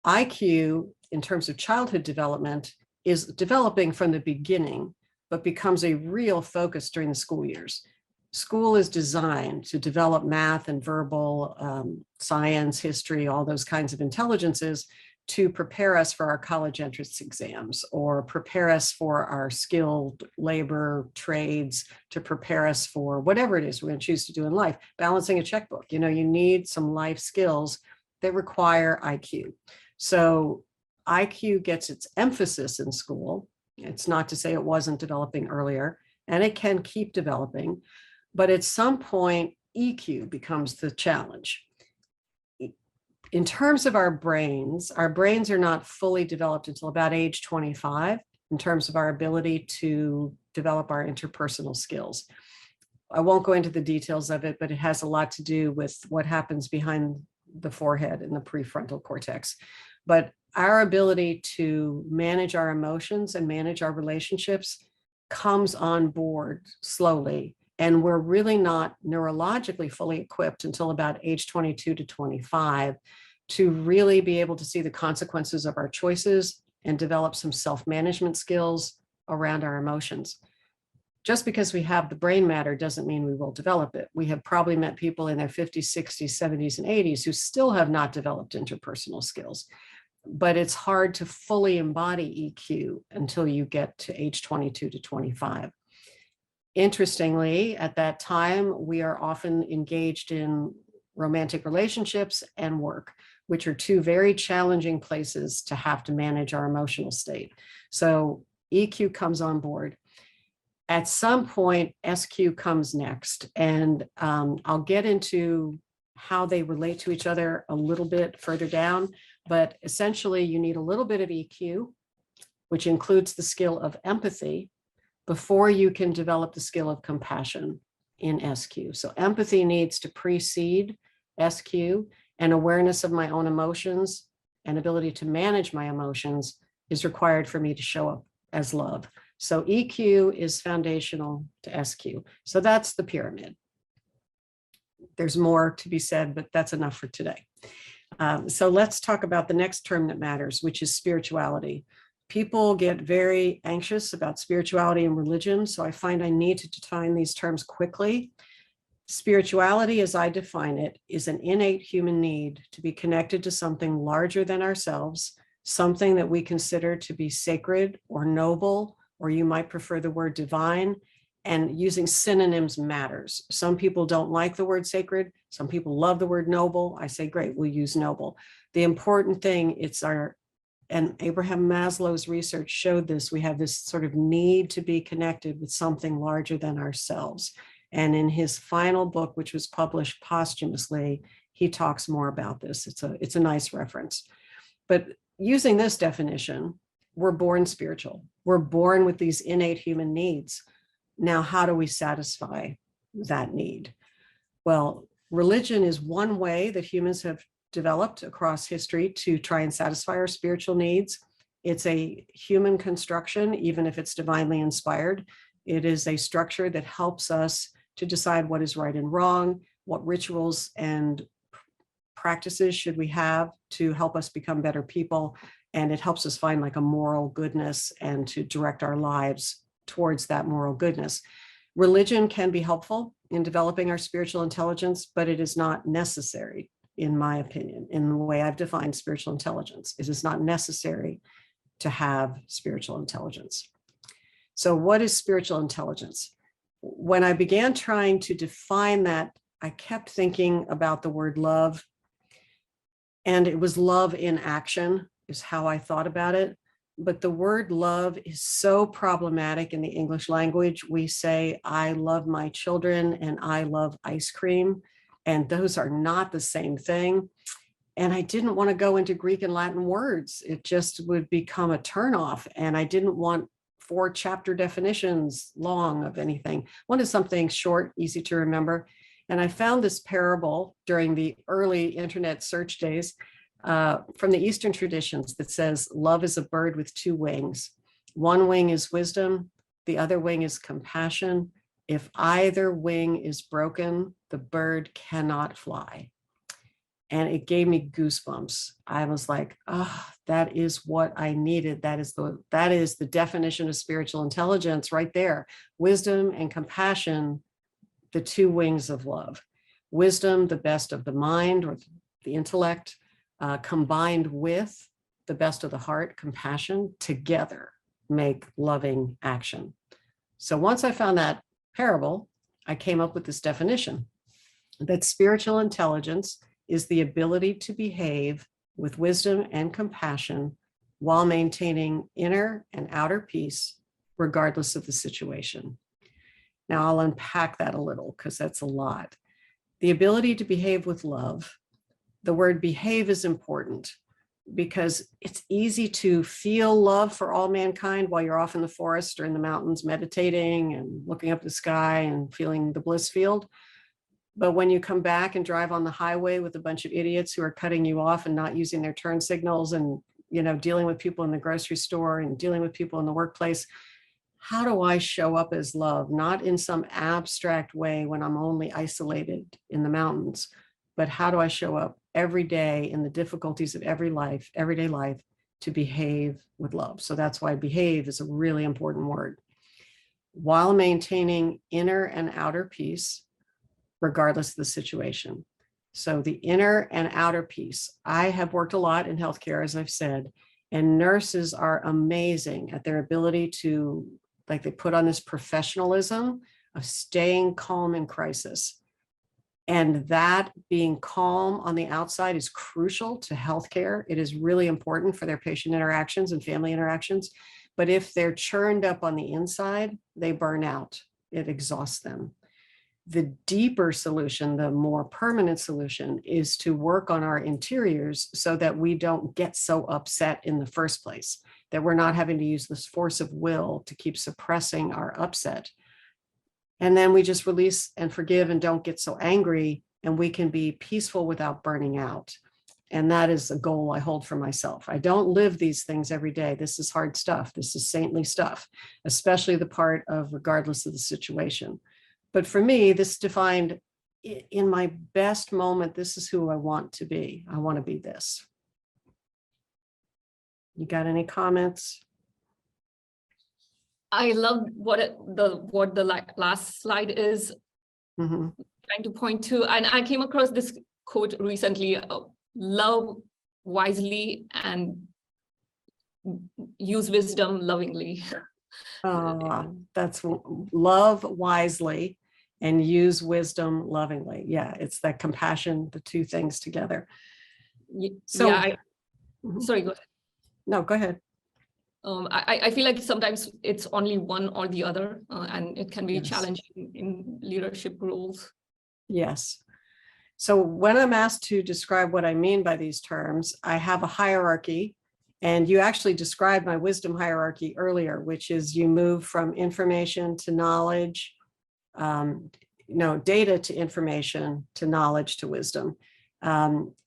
[SPEAKER 2] IQ, in terms of childhood development, is developing from the beginning, but becomes a real focus during the school years. School is designed to develop math and verbal science, history, all those kinds of intelligences to prepare us for our college entrance exams, or prepare us for our skilled labor trades, to prepare us for whatever it is we're going to choose to do in life. Balancing a checkbook, you need some life skills that require IQ. So IQ gets its emphasis in school. It's not to say it wasn't developing earlier, and it can keep developing. But at some point, EQ becomes the challenge. In terms of our brains are not fully developed until about age 25 in terms of our ability to develop our interpersonal skills. I won't go into the details of it, but it has a lot to do with what happens behind the forehead and the prefrontal cortex. But our ability to manage our emotions and manage our relationships comes on board slowly. And we're really not neurologically fully equipped until about age 22 to 25 to really be able to see the consequences of our choices and develop some self-management skills around our emotions. Just because we have the brain matter doesn't mean we will develop it. We have probably met people in their 50s, 60s, 70s, and 80s who still have not developed interpersonal skills. But it's hard to fully embody EQ until you get to age 22 to 25. Interestingly, at that time, we are often engaged in romantic relationships and work, which are two very challenging places to have to manage our emotional state. So EQ comes on board. At some point, SQ comes next, and I'll get into how they relate to each other a little bit further down, but essentially you need a little bit of EQ, which includes the skill of empathy, before you can develop the skill of compassion in SQ. So empathy needs to precede SQ, and awareness of my own emotions and ability to manage my emotions is required for me to show up as love. So EQ is foundational to SQ. So that's the pyramid. There's more to be said, but that's enough for today. So let's talk about the next term that matters, which is spirituality. People get very anxious about spirituality and religion, so I find I need to define these terms quickly. Spirituality, as I define it, is an innate human need to be connected to something larger than ourselves, something that we consider to be sacred or noble, or you might prefer the word divine, and using synonyms matters. Some people don't like the word sacred. Some people love the word noble. I say, great, we'll use noble. The important thing, and Abraham Maslow's research showed this, we have this sort of need to be connected with something larger than ourselves. And in his final book, which was published posthumously, he talks more about this. It's a nice reference. But using this definition, we're born spiritual. We're born with these innate human needs. Now, how do we satisfy that need? Well, religion is one way that humans have developed across history to try and satisfy our spiritual needs. It's a human construction, even if it's divinely inspired. It is a structure that helps us to decide what is right and wrong, what rituals and practices should we have to help us become better people. And it helps us find like a moral goodness and to direct our lives towards that moral goodness. Religion can be helpful in developing our spiritual intelligence, but it is not necessary, in my opinion, in the way I've defined spiritual intelligence. It is not necessary to have spiritual intelligence. So what is spiritual intelligence? When I began trying to define that, I kept thinking about the word love, and it was love in action is how I thought about it. But the word love is so problematic in the English language. We say, I love my children and I love ice cream. And those are not the same thing. And I didn't want to go into Greek and Latin words. It just would become a turnoff. And I didn't want 4 chapter definitions long of anything. I wanted something short, easy to remember. And I found this parable during the early internet search days from the Eastern traditions that says, love is a bird with 2 wings. One wing is wisdom, the other wing is compassion. If either wing is broken, the bird cannot fly. And it gave me goosebumps. I was like, oh, that is what I needed. That is the definition of spiritual intelligence right there. Wisdom and compassion, the 2 wings of love. Wisdom, the best of the mind or the intellect, combined with the best of the heart, compassion, together make loving action. So once I found that parable, I came up with this definition that spiritual intelligence is the ability to behave with wisdom and compassion while maintaining inner and outer peace, regardless of the situation. Now I'll unpack that a little because that's a lot. The ability to behave with love. The word behave is important because it's easy to feel love for all mankind while you're off in the forest or in the mountains meditating and looking up the sky and feeling the bliss field. But when you come back and drive on the highway with a bunch of idiots who are cutting you off and not using their turn signals and dealing with people in the grocery store and dealing with people in the workplace. How do I show up as love? Not in some abstract way when I'm only isolated in the mountains, but how do I show up every day in the difficulties of everyday life, to behave with love? So that's why behave is a really important word, while maintaining inner and outer peace, regardless of the situation. So the inner and outer peace. I have worked a lot in healthcare, as I've said, and nurses are amazing at their ability to, like, they put on this professionalism of staying calm in crisis. And that being calm on the outside is crucial to healthcare. It is really important for their patient interactions and family interactions. But if they're churned up on the inside, they burn out. It exhausts them. The deeper solution, the more permanent solution, is to work on our interiors so that we don't get so upset in the first place, that we're not having to use this force of will to keep suppressing our upset. And then we just release and forgive and don't get so angry, and we can be peaceful without burning out. And that is a goal I hold for myself. I don't live these things every day. This is hard stuff. This is saintly stuff, especially the part of regardless of the situation. But for me, this defined in my best moment, this is who I want to be. I want to be this. You got any comments?
[SPEAKER 1] I love what the last slide is trying to point to. And I came across this quote recently, love wisely and use wisdom lovingly.
[SPEAKER 2] That's love wisely and use wisdom lovingly. Yeah, it's that compassion, the two things together. So,
[SPEAKER 1] yeah, sorry, go ahead.
[SPEAKER 2] No, go ahead.
[SPEAKER 1] I feel like sometimes it's only one or the other, and it can be challenging in leadership roles.
[SPEAKER 2] Yes. So when I'm asked to describe what I mean by these terms, I have a hierarchy. And you actually described my wisdom hierarchy earlier, which is you move from information to knowledge, data to information to knowledge to wisdom.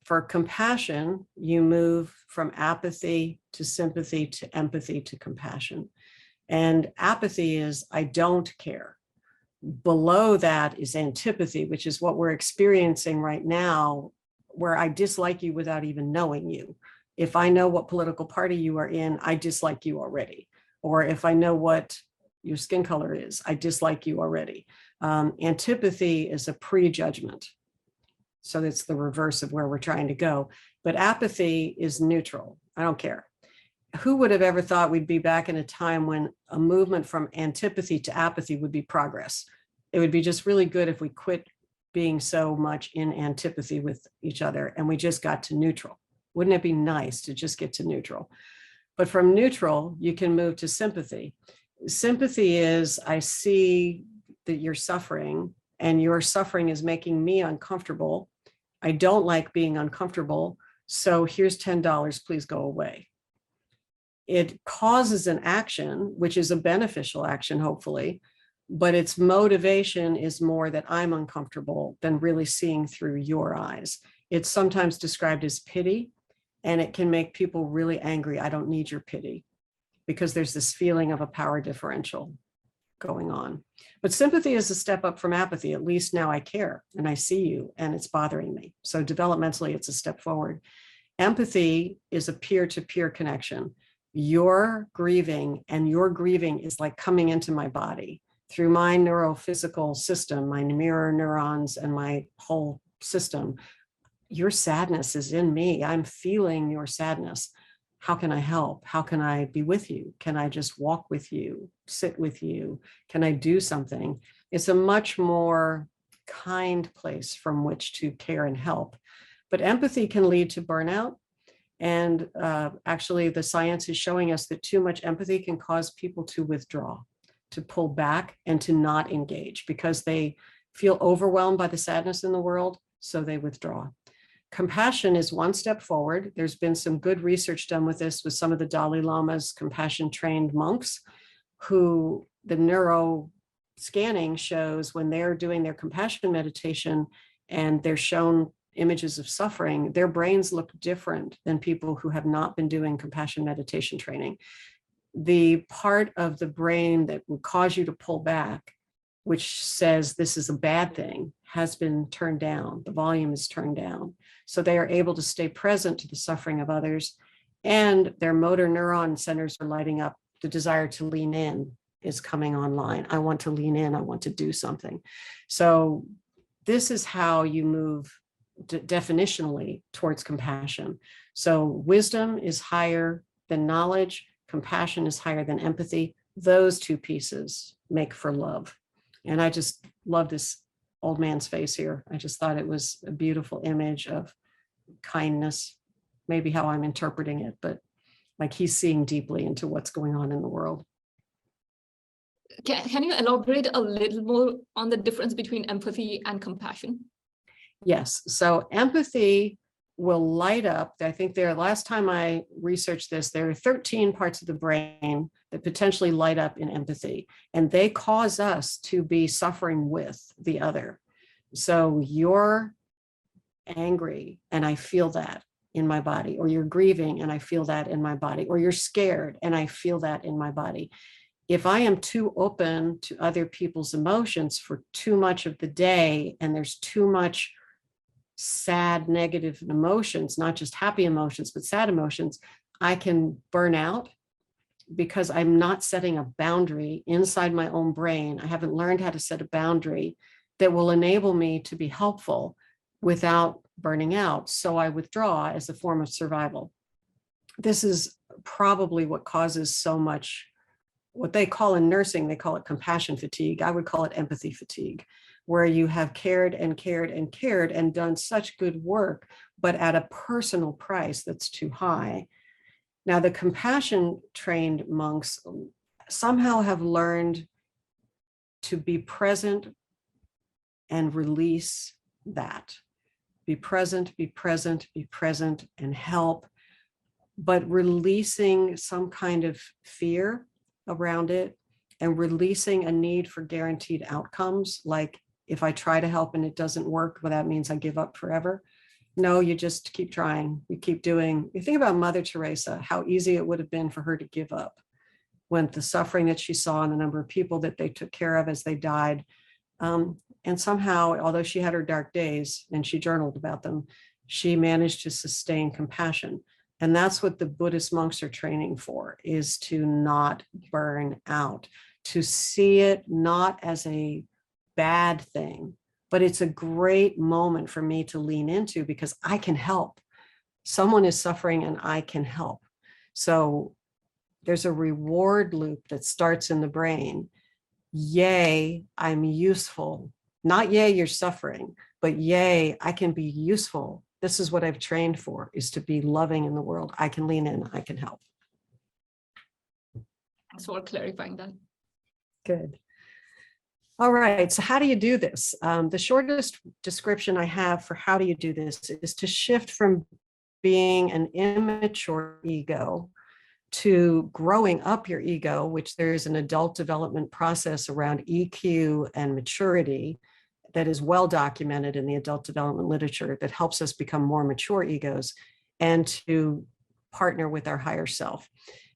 [SPEAKER 2] For compassion, you move from apathy to sympathy to empathy to compassion. And apathy is I don't care. Below that is antipathy, which is what we're experiencing right now, where I dislike you without even knowing you. If I know what political party you are in, I dislike you already. Or if I know what your skin color is, I dislike you already. Antipathy is a prejudgment. So it's the reverse of where we're trying to go. But apathy is neutral. I don't care. Who would have ever thought we'd be back in a time when a movement from antipathy to apathy would be progress? It would be just really good if we quit being so much in antipathy with each other and we just got to neutral. Wouldn't it be nice to just get to neutral? But from neutral, you can move to sympathy. Sympathy is, I see that you're suffering and your suffering is making me uncomfortable. I don't like being uncomfortable. So here's $10, please go away. It causes an action, which is a beneficial action, hopefully, but its motivation is more that I'm uncomfortable than really seeing through your eyes. It's sometimes described as pity, and it can make people really angry. I don't need your pity, because there's this feeling of a power differential going on. But sympathy is a step up from apathy. At least now I care and I see you and it's bothering me. So developmentally, it's a step forward. Empathy is a peer-to-peer connection. You're grieving, and your grieving is like coming into my body through my neurophysical system, my mirror neurons and my whole system. Your sadness is in me. I'm feeling your sadness. How can I help? How can I be with you? Can I just walk with you, sit with you? Can I do something? It's a much more kind place from which to care and help. But empathy can lead to burnout. And actually, the science is showing us that too much empathy can cause people to withdraw, to pull back and to not engage because they feel overwhelmed by the sadness in the world, so they withdraw. Compassion is one step forward. There's been some good research done with this with some of the Dalai Lama's compassion trained monks who the neuro scanning shows when they're doing their compassion meditation and they're shown images of suffering, their brains look different than people who have not been doing compassion meditation training. The part of the brain that would cause you to pull back, which says this is a bad thing, has been turned down. The volume is turned down. So they are able to stay present to the suffering of others, and their motor neuron centers are lighting up. The desire to lean in is coming online. I want to lean in. I want to do something. So this is how you move definitionally towards compassion. So wisdom is higher than knowledge. Compassion is higher than empathy. Those two pieces make for love. And I just love this old man's face here. I just thought it was a beautiful image of kindness, maybe how I'm interpreting it, but like he's seeing deeply into what's going on in the world.
[SPEAKER 1] Can you elaborate a little more on the difference between empathy and compassion?
[SPEAKER 2] Yes. So empathy will light up. I think last time I researched this, there are 13 parts of the brain that potentially light up in empathy, and they cause us to be suffering with the other. So you're angry and I feel that in my body, or you're grieving and I feel that in my body, or you're scared and I feel that in my body. If I am too open to other people's emotions for too much of the day, and there's too much sad, negative emotions, not just happy emotions, but sad emotions, I can burn out because I'm not setting a boundary inside my own brain. I haven't learned how to set a boundary that will enable me to be helpful without burning out. So I withdraw as a form of survival. This is probably what causes so much, what they call in nursing, they call it compassion fatigue. I would call it empathy fatigue, where you have cared and cared and cared and done such good work, but at a personal price that's too high. Now, the compassion trained monks somehow have learned to be present and release that. Be present, be present, be present, and help, but releasing some kind of fear around it and releasing a need for guaranteed outcomes. Like if I try to help and it doesn't work, well, that means I give up forever. No, you just keep trying. You keep doing. You think about Mother Teresa, how easy it would have been for her to give up when the suffering that she saw and the number of people that they took care of as they died. And somehow, although she had her dark days and she journaled about them, she managed to sustain compassion. And that's what the Buddhist monks are training for, is to not burn out, to see it not as a bad thing, but it's a great moment for me to lean into because I can help. Someone is suffering and I can help. So there's a reward loop that starts in the brain. Yay, I'm useful. Not yay, you're suffering, but yay, I can be useful. This is what I've trained for, is to be loving in the world. I can lean in, I can help.
[SPEAKER 1] Thanks for clarifying that.
[SPEAKER 2] Good. All right, so how do you do this? The shortest description I have for how do you do this is to shift from being an immature ego to growing up your ego, which there's an adult development process around EQ and maturity that is well documented in the adult development literature that helps us become more mature egos and to partner with our higher self.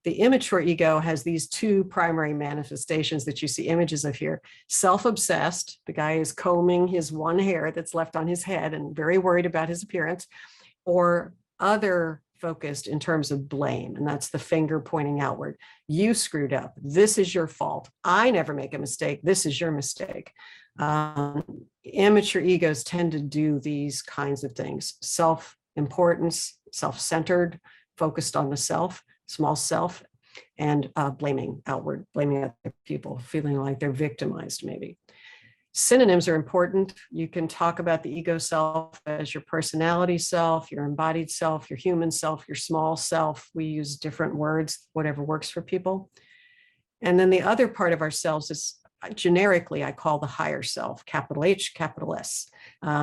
[SPEAKER 2] The immature ego has these two primary manifestations that you see images of here. Self-obsessed, the guy is combing his one hair that's left on his head and very worried about his appearance, or other focused in terms of blame, and that's the finger pointing outward. You screwed up. This is your fault. I never make a mistake. This is your mistake. Immature egos tend to do these kinds of things. Self-importance, self-centered, focused on the self, small self, and blaming outward, blaming other people, feeling like they're victimized maybe. Synonyms are important. You can talk about the ego self as your personality self, your embodied self, your human self, your small self. We use different words, whatever works for people. And then the other part of ourselves is generically, I call the higher self, capital H, capital S.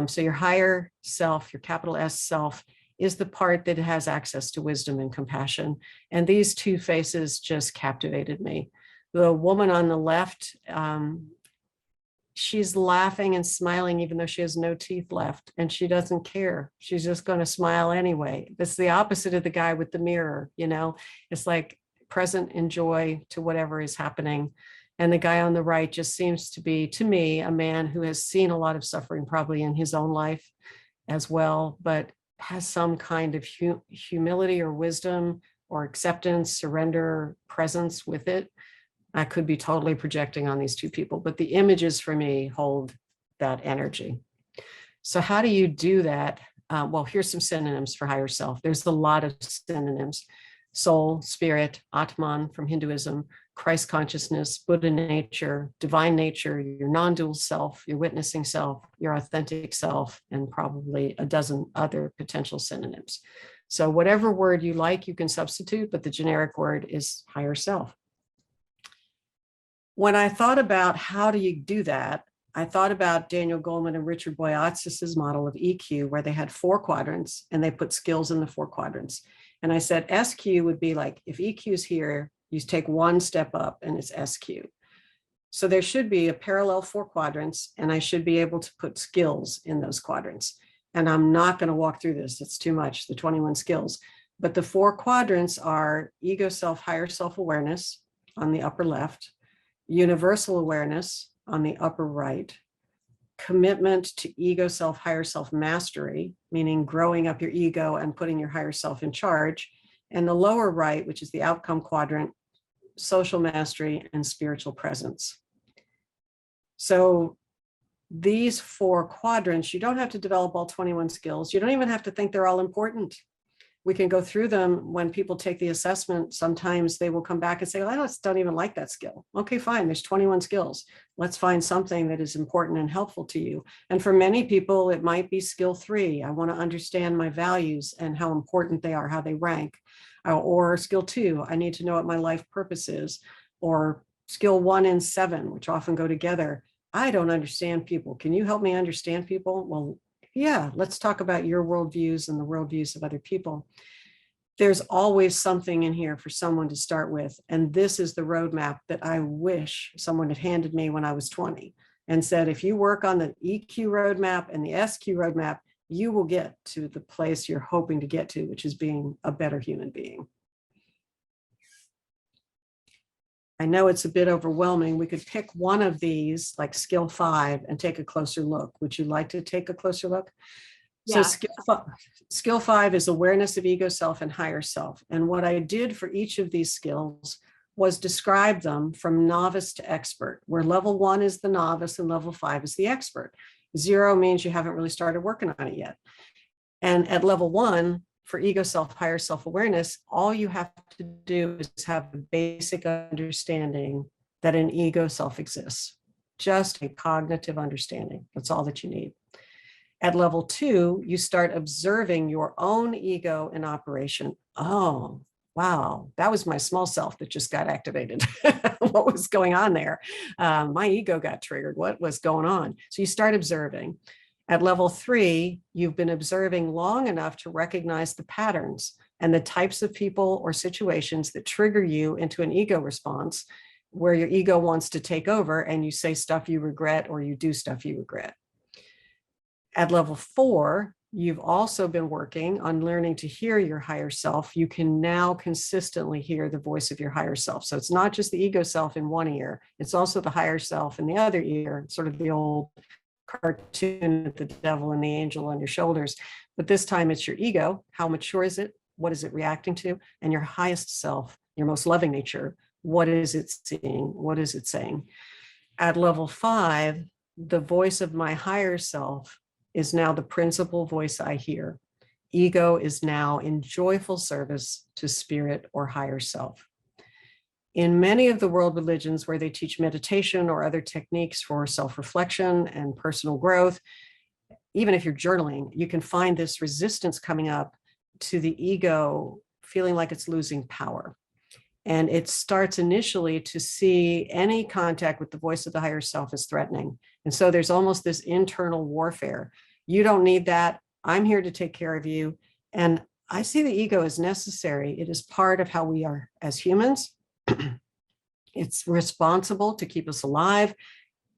[SPEAKER 2] So your higher self, your capital S self, is the part that has access to wisdom and compassion. And these two faces just captivated me. The woman on the left she's laughing and smiling even though she has no teeth left, and she doesn't care. She's just going to smile anyway. That's the opposite of the guy with the mirror, you know. It's like present in joy to whatever is happening. And the guy on the right just seems to be, to me, a man who has seen a lot of suffering probably in his own life as well, but has some kind of humility or wisdom or acceptance, surrender, presence with it. I could be totally projecting on these two people, but the images for me hold that energy. So how do you do that? Well, here's some synonyms for higher self. There's a lot of synonyms: soul, spirit, Atman from Hinduism, Christ consciousness, Buddha nature, divine nature, your non-dual self, your witnessing self, your authentic self, and probably a dozen other potential synonyms. So whatever word you like, you can substitute, but the generic word is higher self. When I thought about how do you do that, I thought about Daniel Goleman and Richard Boyatzis' model of EQ, where they had 4 quadrants and they put skills in the 4 quadrants. And I said SQ would be like, if EQ is here, you take 1 step up and it's SQ. So there should be a parallel 4 quadrants, and I should be able to put skills in those quadrants. And I'm not going to walk through this. It's too much, the 21 skills. But the 4 quadrants are ego self, higher self-awareness on the upper left, universal awareness on the upper right, commitment to ego self, higher self mastery, meaning growing up your ego and putting your higher self in charge, and the lower right, which is the outcome quadrant, social mastery and spiritual presence. So these 4 quadrants, you don't have to develop all 21 skills. You don't even have to think they're all important. We can go through them. When people take the assessment, sometimes they will come back and say, well, I just don't even like that skill. Okay, fine, there's 21 skills. Let's find something that is important and helpful to you. And for many people, it might be skill 3. I want to understand my values and how important they are, how they rank. Or skill 2, I need to know what my life purpose is. Or skill 1 and 7, which often go together. I don't understand people. Can you help me understand people? Well, yeah, let's talk about your worldviews and the worldviews of other people. There's always something in here for someone to start with. And this is the roadmap that I wish someone had handed me when I was 20 and said, if you work on the EQ roadmap and the SQ roadmap, you will get to the place you're hoping to get to, which is being a better human being. I know it's a bit overwhelming. We could pick one of these, like skill 5, and take a closer look. Would you like to take a closer look? Yeah. So skill 5 is awareness of ego self and higher self. And what I did for each of these skills was describe them from novice to expert, where level 1 is the novice and level 5 is the expert. 0 means you haven't really started working on it yet. And at level 1, for ego self, higher self-awareness, all you have to do is have a basic understanding that an ego self exists. Just a cognitive understanding. That's all that you need. At level 2, you start observing your own ego in operation. Oh, wow, that was my small self that just got activated. What was going on there? My ego got triggered. What was going on? So you start observing. At level 3, you've been observing long enough to recognize the patterns and the types of people or situations that trigger you into an ego response, where your ego wants to take over and you say stuff you regret or you do stuff you regret. At level 4, you've also been working on learning to hear your higher self. You can now consistently hear the voice of your higher self. So it's not just the ego self in one ear, it's also the higher self in the other ear, sort of the old cartoon of the devil and the angel on your shoulders. But this time it's your ego. How mature is it? What is it reacting to? And your highest self, your most loving nature. What is it seeing? What is it saying? At level 5, the voice of my higher self is now the principal voice I hear. Ego is now in joyful service to spirit or higher self. In many of the world religions where they teach meditation or other techniques for self-reflection and personal growth, even if you're journaling, you can find this resistance coming up to the ego feeling like it's losing power. And it starts initially to see any contact with the voice of the higher self as threatening. And so there's almost this internal warfare. You don't need that. I'm here to take care of you. And I see the ego as necessary. It is part of how we are as humans. It's responsible to keep us alive.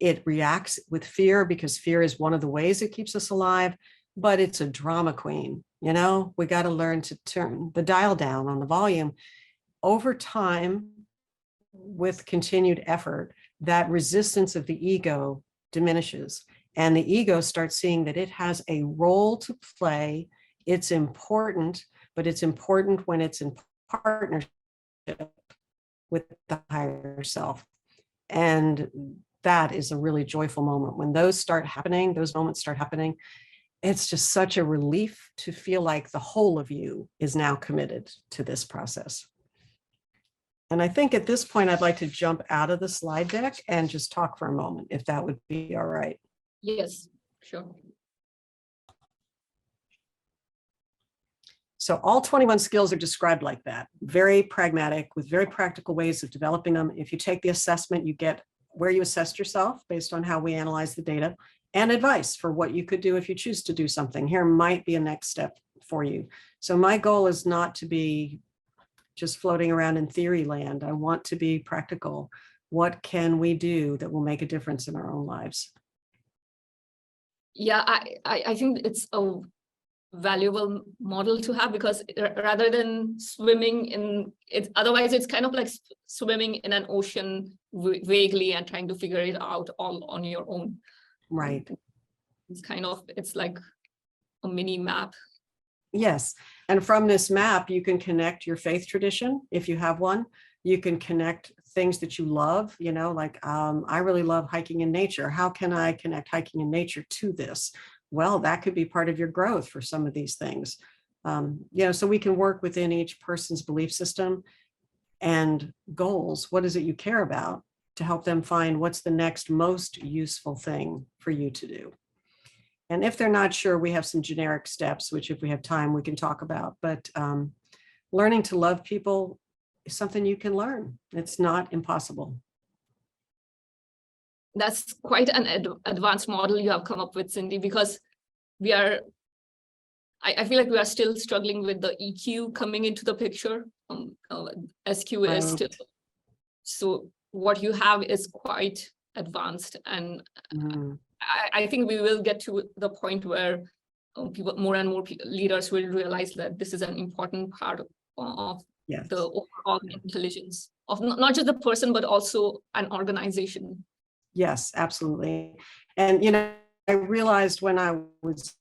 [SPEAKER 2] It reacts with fear because fear is one of the ways it keeps us alive, but it's a drama queen. You know, we got to learn to turn the dial down on the volume. Over time, with continued effort, that resistance of the ego diminishes, and the ego starts seeing that it has a role to play. It's important, but it's important when it's in partnership with the higher self. And that is a really joyful moment. When those moments start happening, it's just such a relief to feel like the whole of you is now committed to this process. And I think at this point, I'd like to jump out of the slide deck and just talk for a moment, if that would be all right.
[SPEAKER 1] Yes, sure.
[SPEAKER 2] So all 21 skills are described like that, very pragmatic, with very practical ways of developing them. If you take the assessment, you get where you assessed yourself based on how we analyze the data, and advice for what you could do if you choose to do something. Here might be a next step for you. So my goal is not to be just floating around in theory land. I want to be practical. What can we do that will make a difference in our own lives?
[SPEAKER 1] Yeah, I think it's a valuable model to have, because rather than swimming in it, otherwise it's kind of like swimming in an ocean vaguely and trying to figure it out all on your own.
[SPEAKER 2] Right.
[SPEAKER 1] It's like a mini map.
[SPEAKER 2] Yes. And from this map, you can connect your faith tradition, if you have one. You can connect things that you love, you know, like I really love hiking in nature. How can I connect hiking in nature to this? Well, that could be part of your growth for some of these things. So we can work within each person's belief system and goals. What is it you care about, to help them find what's the next most useful thing for you to do? And if they're not sure, we have some generic steps, which if we have time, we can talk about. But learning to love people is something you can learn. It's not impossible.
[SPEAKER 1] That's quite an advanced model you have come up with, Cindy, because I feel like we are still struggling with the EQ coming into the picture. SQ is still, so what you have is quite advanced, and I think we will get to the point where more and more leaders will realize that this is an important part of the overall intelligence of not just the person, but also an organization.
[SPEAKER 2] Yes, absolutely. And, I realized when I was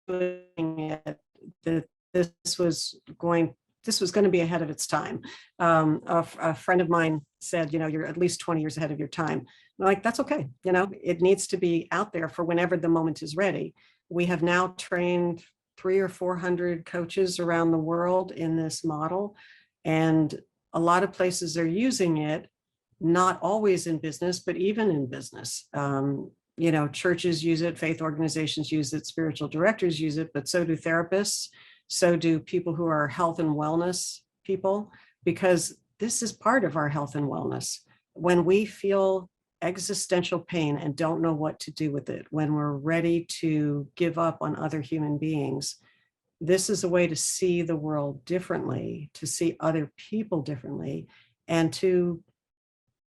[SPEAKER 2] doing it that this was going to be ahead of its time. A friend of mine said, you're at least 20 years ahead of your time. I'm like, that's okay. It needs to be out there for whenever the moment is ready. We have now trained 300 or 400 coaches around the world in this model. And a lot of places are using it, not always in business, but even in business. Churches use it, faith organizations use it, spiritual directors use it, but so do therapists. So do people who are health and wellness people, because this is part of our health and wellness. When we feel existential pain and don't know what to do with it, when we're ready to give up on other human beings, this is a way to see the world differently, to see other people differently, and to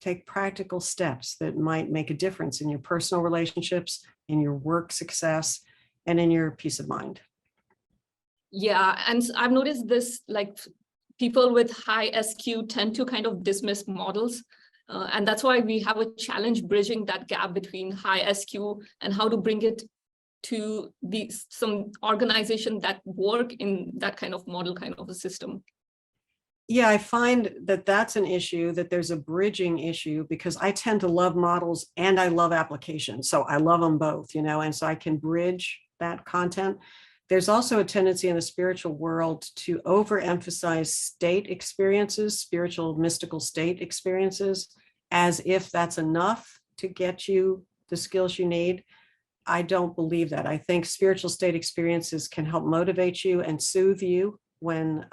[SPEAKER 2] take practical steps that might make a difference in your personal relationships, in your work success, and in your peace of mind.
[SPEAKER 1] Yeah, and I've noticed this, like people with high SQ tend to kind of dismiss models. And that's why we have a challenge bridging that gap between high SQ and how to bring it to some organization that work in that kind of model, kind of a system.
[SPEAKER 2] Yeah, I find that that's an issue, that there's a bridging issue, because I tend to love models and I love applications. So I love them both, and so I can bridge that content. There's also a tendency in the spiritual world to overemphasize state experiences, spiritual, mystical state experiences, as if that's enough to get you the skills you need. I don't believe that. I think spiritual state experiences can help motivate you and soothe you when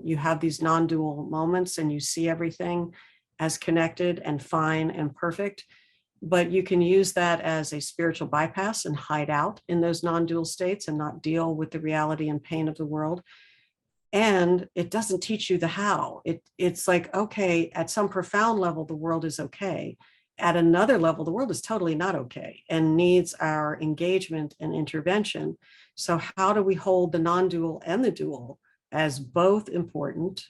[SPEAKER 2] you have these non-dual moments and you see everything as connected and fine and perfect. But you can use that as a spiritual bypass and hide out in those non-dual states and not deal with the reality and pain of the world. And it doesn't teach you the how. It's like, okay, at some profound level, the world is okay. at another level, the world is totally not okay and needs our engagement and intervention. So how do we hold the non-dual and the dual as both important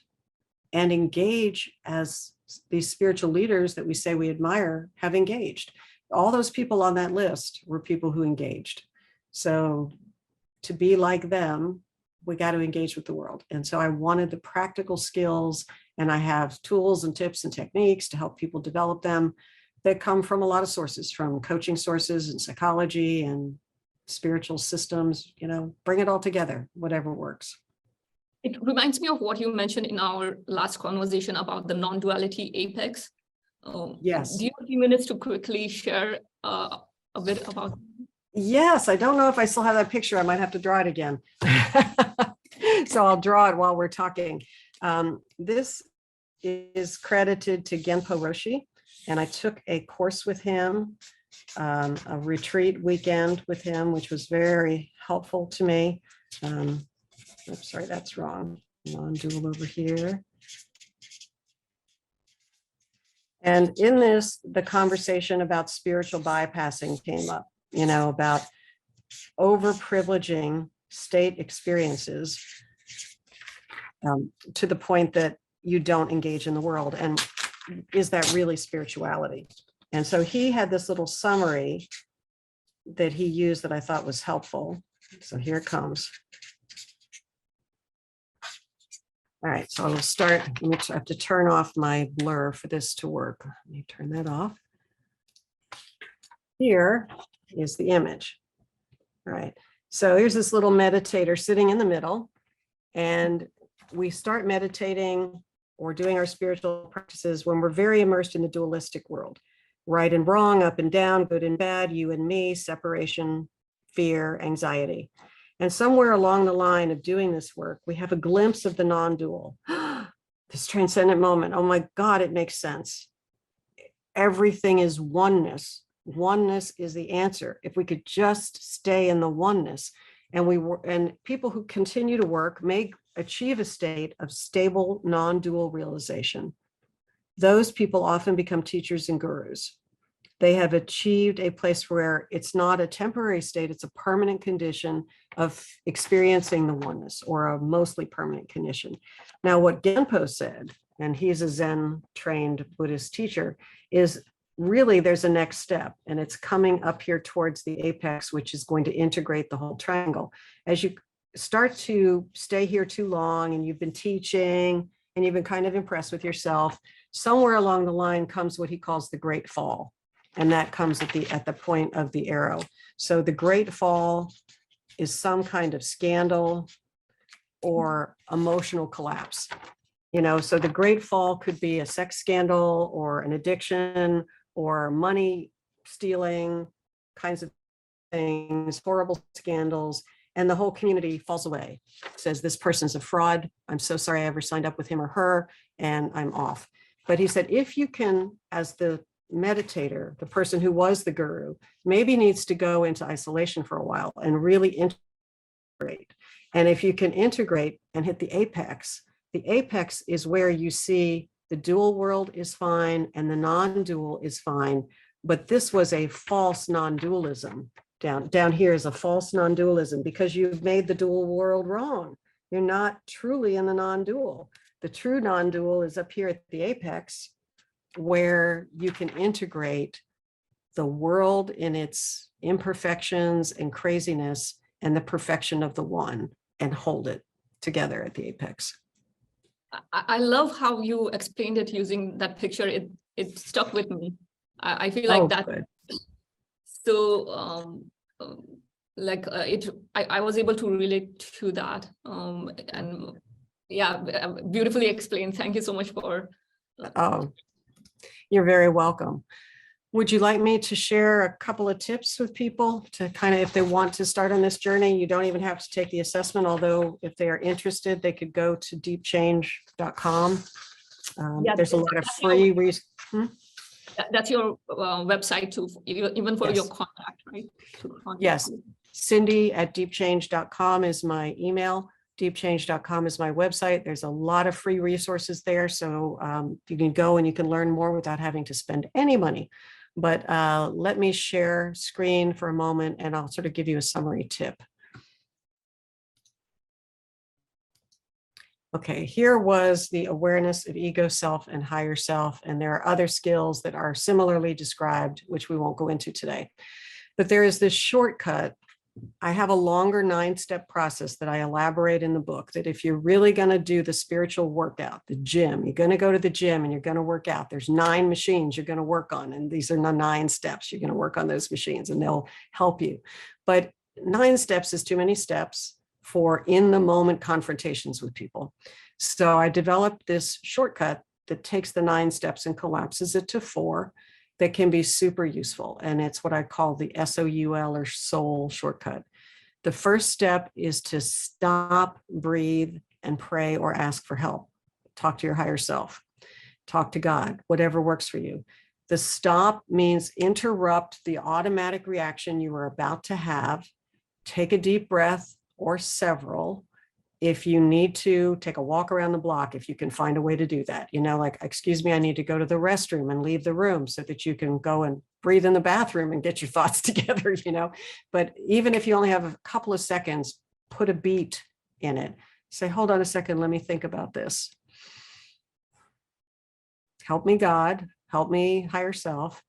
[SPEAKER 2] and engage as these spiritual leaders that we say we admire have engaged? All those people on that list were people who engaged. So to be like them, we got to engage with the world. And so I wanted the practical skills, and I have tools and tips and techniques to help people develop them that come from a lot of sources, from coaching sources and psychology and spiritual systems, bring it all together, whatever works.
[SPEAKER 1] It reminds me of what you mentioned in our last conversation about the non-duality apex.
[SPEAKER 2] Yes.
[SPEAKER 1] Do you have a few minutes to quickly share a bit about?
[SPEAKER 2] Yes, I don't know if I still have that picture. I might have to draw it again. So I'll draw it while we're talking. This is credited to Genpo Roshi, and I took a course with him, a retreat weekend with him, which was very helpful to me. Oops, sorry, that's wrong. Non-dual over here. And in this, the conversation about spiritual bypassing came up, about overprivileging state experiences to the point that you don't engage in the world. And is that really spirituality? And so he had this little summary that he used that I thought was helpful. So here it comes. All right, so I'll start. I have to turn off my blur for this to work. Let me turn that off. Here is the image. All right, so here's this little meditator sitting in the middle, and we start meditating or doing our spiritual practices when we're very immersed in the dualistic world. Right and wrong, up and down, good and bad, you and me, separation, fear, anxiety. And somewhere along the line of doing this work, we have a glimpse of the non-dual, this transcendent moment. Oh my God, it makes sense. Everything is oneness. Oneness is the answer. If we could just stay in the oneness, and people who continue to work may achieve a state of stable non-dual realization. Those people often become teachers and gurus. They have achieved a place where it's not a temporary state, it's a permanent condition of experiencing the oneness, or a mostly permanent condition. Now, what Genpo said, and he's a Zen trained Buddhist teacher, is really there's a next step, and it's coming up here towards the apex, which is going to integrate the whole triangle. As you start to stay here too long, and you've been teaching, and you've been kind of impressed with yourself, somewhere along the line comes what he calls the great fall. And that comes at the point of the arrow. So the great fall is some kind of scandal or emotional collapse. So the great fall could be a sex scandal or an addiction or money stealing kinds of things, horrible scandals, and the whole community falls away. Says this person's a fraud. I'm so sorry I ever signed up with him or her, and I'm off. But he said, if you can, as the meditator, the person who was the guru, maybe needs to go into isolation for a while and really integrate. And if you can integrate and hit the apex is where you see the dual world is fine and the non-dual is fine. But this was a false non-dualism. Down here is a false non-dualism because you've made the dual world wrong. You're not truly in the non-dual. The true non-dual is up here at the apex, where you can integrate the world in its imperfections and craziness and the perfection of the one, and hold it together at the apex.
[SPEAKER 1] I love how you explained it using that picture. It stuck with me. I feel like that.
[SPEAKER 2] Good.
[SPEAKER 1] So I was able to relate to that. And yeah, beautifully explained. Thank you so much for.
[SPEAKER 2] Oh, you're very welcome. Would you like me to share a couple of tips with people to kind of, if they want to start on this journey? You don't even have to take the assessment, although if they are interested, they could go to deepchange.com. There's a lot of free resources.
[SPEAKER 1] That's your website too, even for your contact, right?
[SPEAKER 2] Yes. Cindy@deepchange.com is my email. Deepchange.com is my website. There's a lot of free resources there. So you can go and you can learn more without having to spend any money. But let me share screen for a moment and I'll sort of give you a summary tip. Okay, here was the awareness of ego self and higher self. And there are other skills that are similarly described, which we won't go into today. But there is this shortcut. I have a longer 9-step process that I elaborate in the book, that if you're really going to do the spiritual workout, the gym, you're going to go to the gym and you're going to work out. There's 9 machines you're going to work on. And these are the 9 steps. You're going to work on those machines and they'll help you. But 9 steps is too many steps for in the moment confrontations with people. So I developed this shortcut that takes the 9 steps and collapses it to 4 that can be super useful. And it's what I call the SOUL or soul shortcut. The first step is to stop, breathe, and pray or ask for help. Talk to your higher self, talk to God, whatever works for you. The stop means interrupt the automatic reaction you are about to have. Take a deep breath or several. If you need to, take a walk around the block, if you can find a way to do that, like, excuse me, I need to go to the restroom, and leave the room so that you can go and breathe in the bathroom and get your thoughts together, But even if you only have a couple of seconds, put a beat in it. Say, hold on a second, let me think about this. Help me, God, help me, higher self.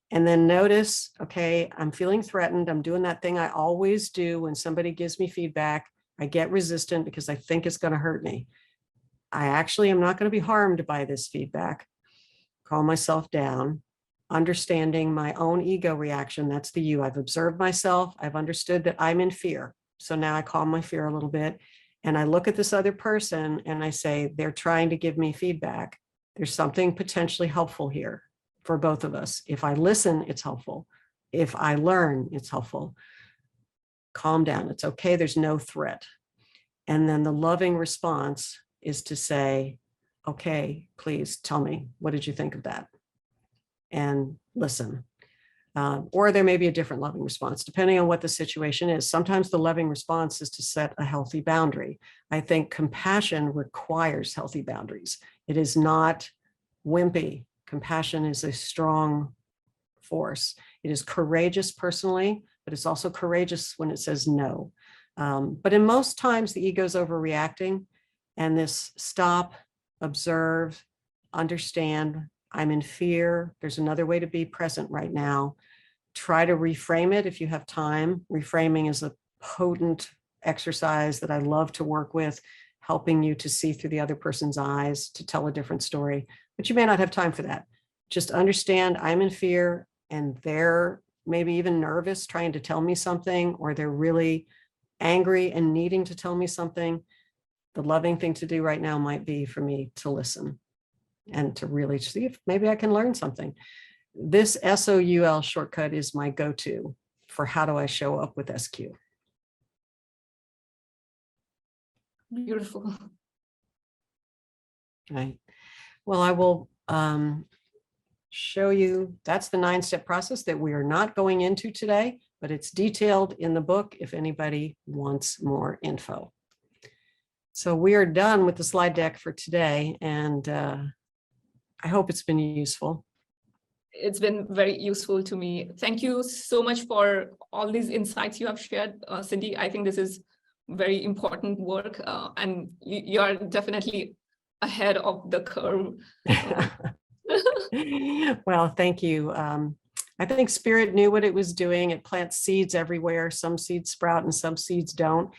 [SPEAKER 2] And then notice, okay, I'm feeling threatened. I'm doing that thing I always do when somebody gives me feedback. I get resistant because I think it's going to hurt me. I actually am not going to be harmed by this feedback. Calm myself down, understanding my own ego reaction. That's the you. I've observed myself. I've understood that I'm in fear. So now I calm my fear a little bit. And I look at this other person and I say, they're trying to give me feedback. There's something potentially helpful here for both of us. If I listen, it's helpful. If I learn, it's helpful. Calm down. It's okay. There's no threat. And then the loving response is to say, okay, please tell me, what did you think of that? And listen. Or there may be a different loving response, depending on what the situation is. Sometimes the loving response is to set a healthy boundary. I think compassion requires healthy boundaries. It is not wimpy. Compassion is a strong force. It is courageous personally, but it's also courageous when it says no. But in most times, the ego's overreacting, and this stop, observe, understand, I'm in fear. There's another way to be present right now. Try to reframe it if you have time. Reframing is a potent exercise that I love to work with, helping you to see through the other person's eyes, to tell a different story, but you may not have time for that. Just understand I'm in fear, and they're maybe even nervous trying to tell me something, or they're really angry and needing to tell me something. The loving thing to do right now might be for me to listen and to really see if maybe I can learn something. This SOUL shortcut is my go-to for how do I show up with SQ.
[SPEAKER 1] Beautiful.
[SPEAKER 2] Right. Well, I will show you, that's the 9-step process that we are not going into today, but it's detailed in the book if anybody wants more info. So we are done with the slide deck for today, and I hope it's been useful.
[SPEAKER 1] It's been very useful to me. Thank you so much for all these insights you have shared, Cindy. I think this is very important work, and you are definitely ahead of the curve.
[SPEAKER 2] Well, thank you. I think Spirit knew what it was doing. It plants seeds everywhere. Some seeds sprout and some seeds don't.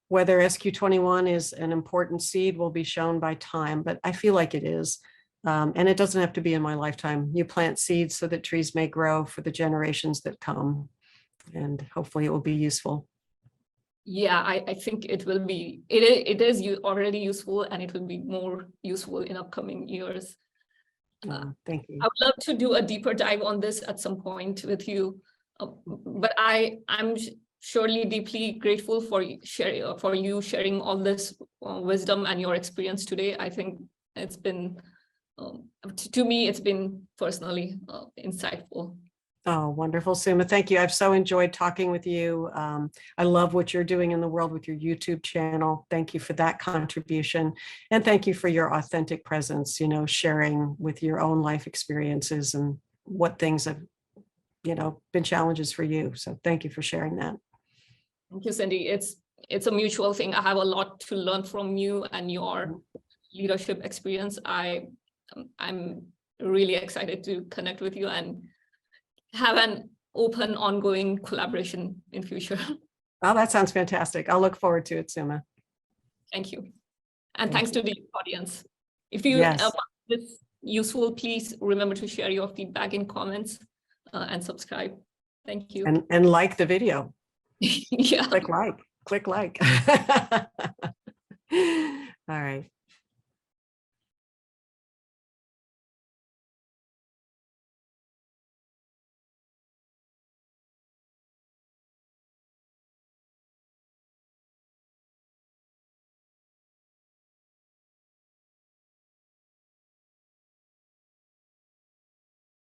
[SPEAKER 2] Whether SQ21 is an important seed will be shown by time, but I feel like it is. And it doesn't have to be in my lifetime. You plant seeds so that trees may grow for the generations that come, and hopefully it will be useful.
[SPEAKER 1] Yeah, I think it will be, it is already useful, and it will be more useful in upcoming years.
[SPEAKER 2] Thank you.
[SPEAKER 1] I would love to do a deeper dive on this at some point with you, but I'm surely deeply grateful for you sharing all this wisdom and your experience today. I think it's been, to me, it's been personally insightful.
[SPEAKER 2] Oh, wonderful, Suma. Thank you. I've so enjoyed talking with you. I love what you're doing in the world with your YouTube channel. Thank you for that contribution. And thank you for your authentic presence, sharing with your own life experiences and what things have been challenges for you. So thank you for sharing that.
[SPEAKER 1] Thank you, Cindy. It's a mutual thing. I have a lot to learn from you and your leadership experience. I'm really excited to connect with you and have an open, ongoing collaboration in future.
[SPEAKER 2] Oh, that sounds fantastic. I'll look forward to it, Suma.
[SPEAKER 1] Thank you. And
[SPEAKER 2] Thank
[SPEAKER 1] thanks
[SPEAKER 2] you.
[SPEAKER 1] to the audience. If you
[SPEAKER 2] Yes.
[SPEAKER 1] found this useful, please remember to share your feedback in comments and subscribe. Thank you.
[SPEAKER 2] And like the video.
[SPEAKER 1] Yeah.
[SPEAKER 2] Click like.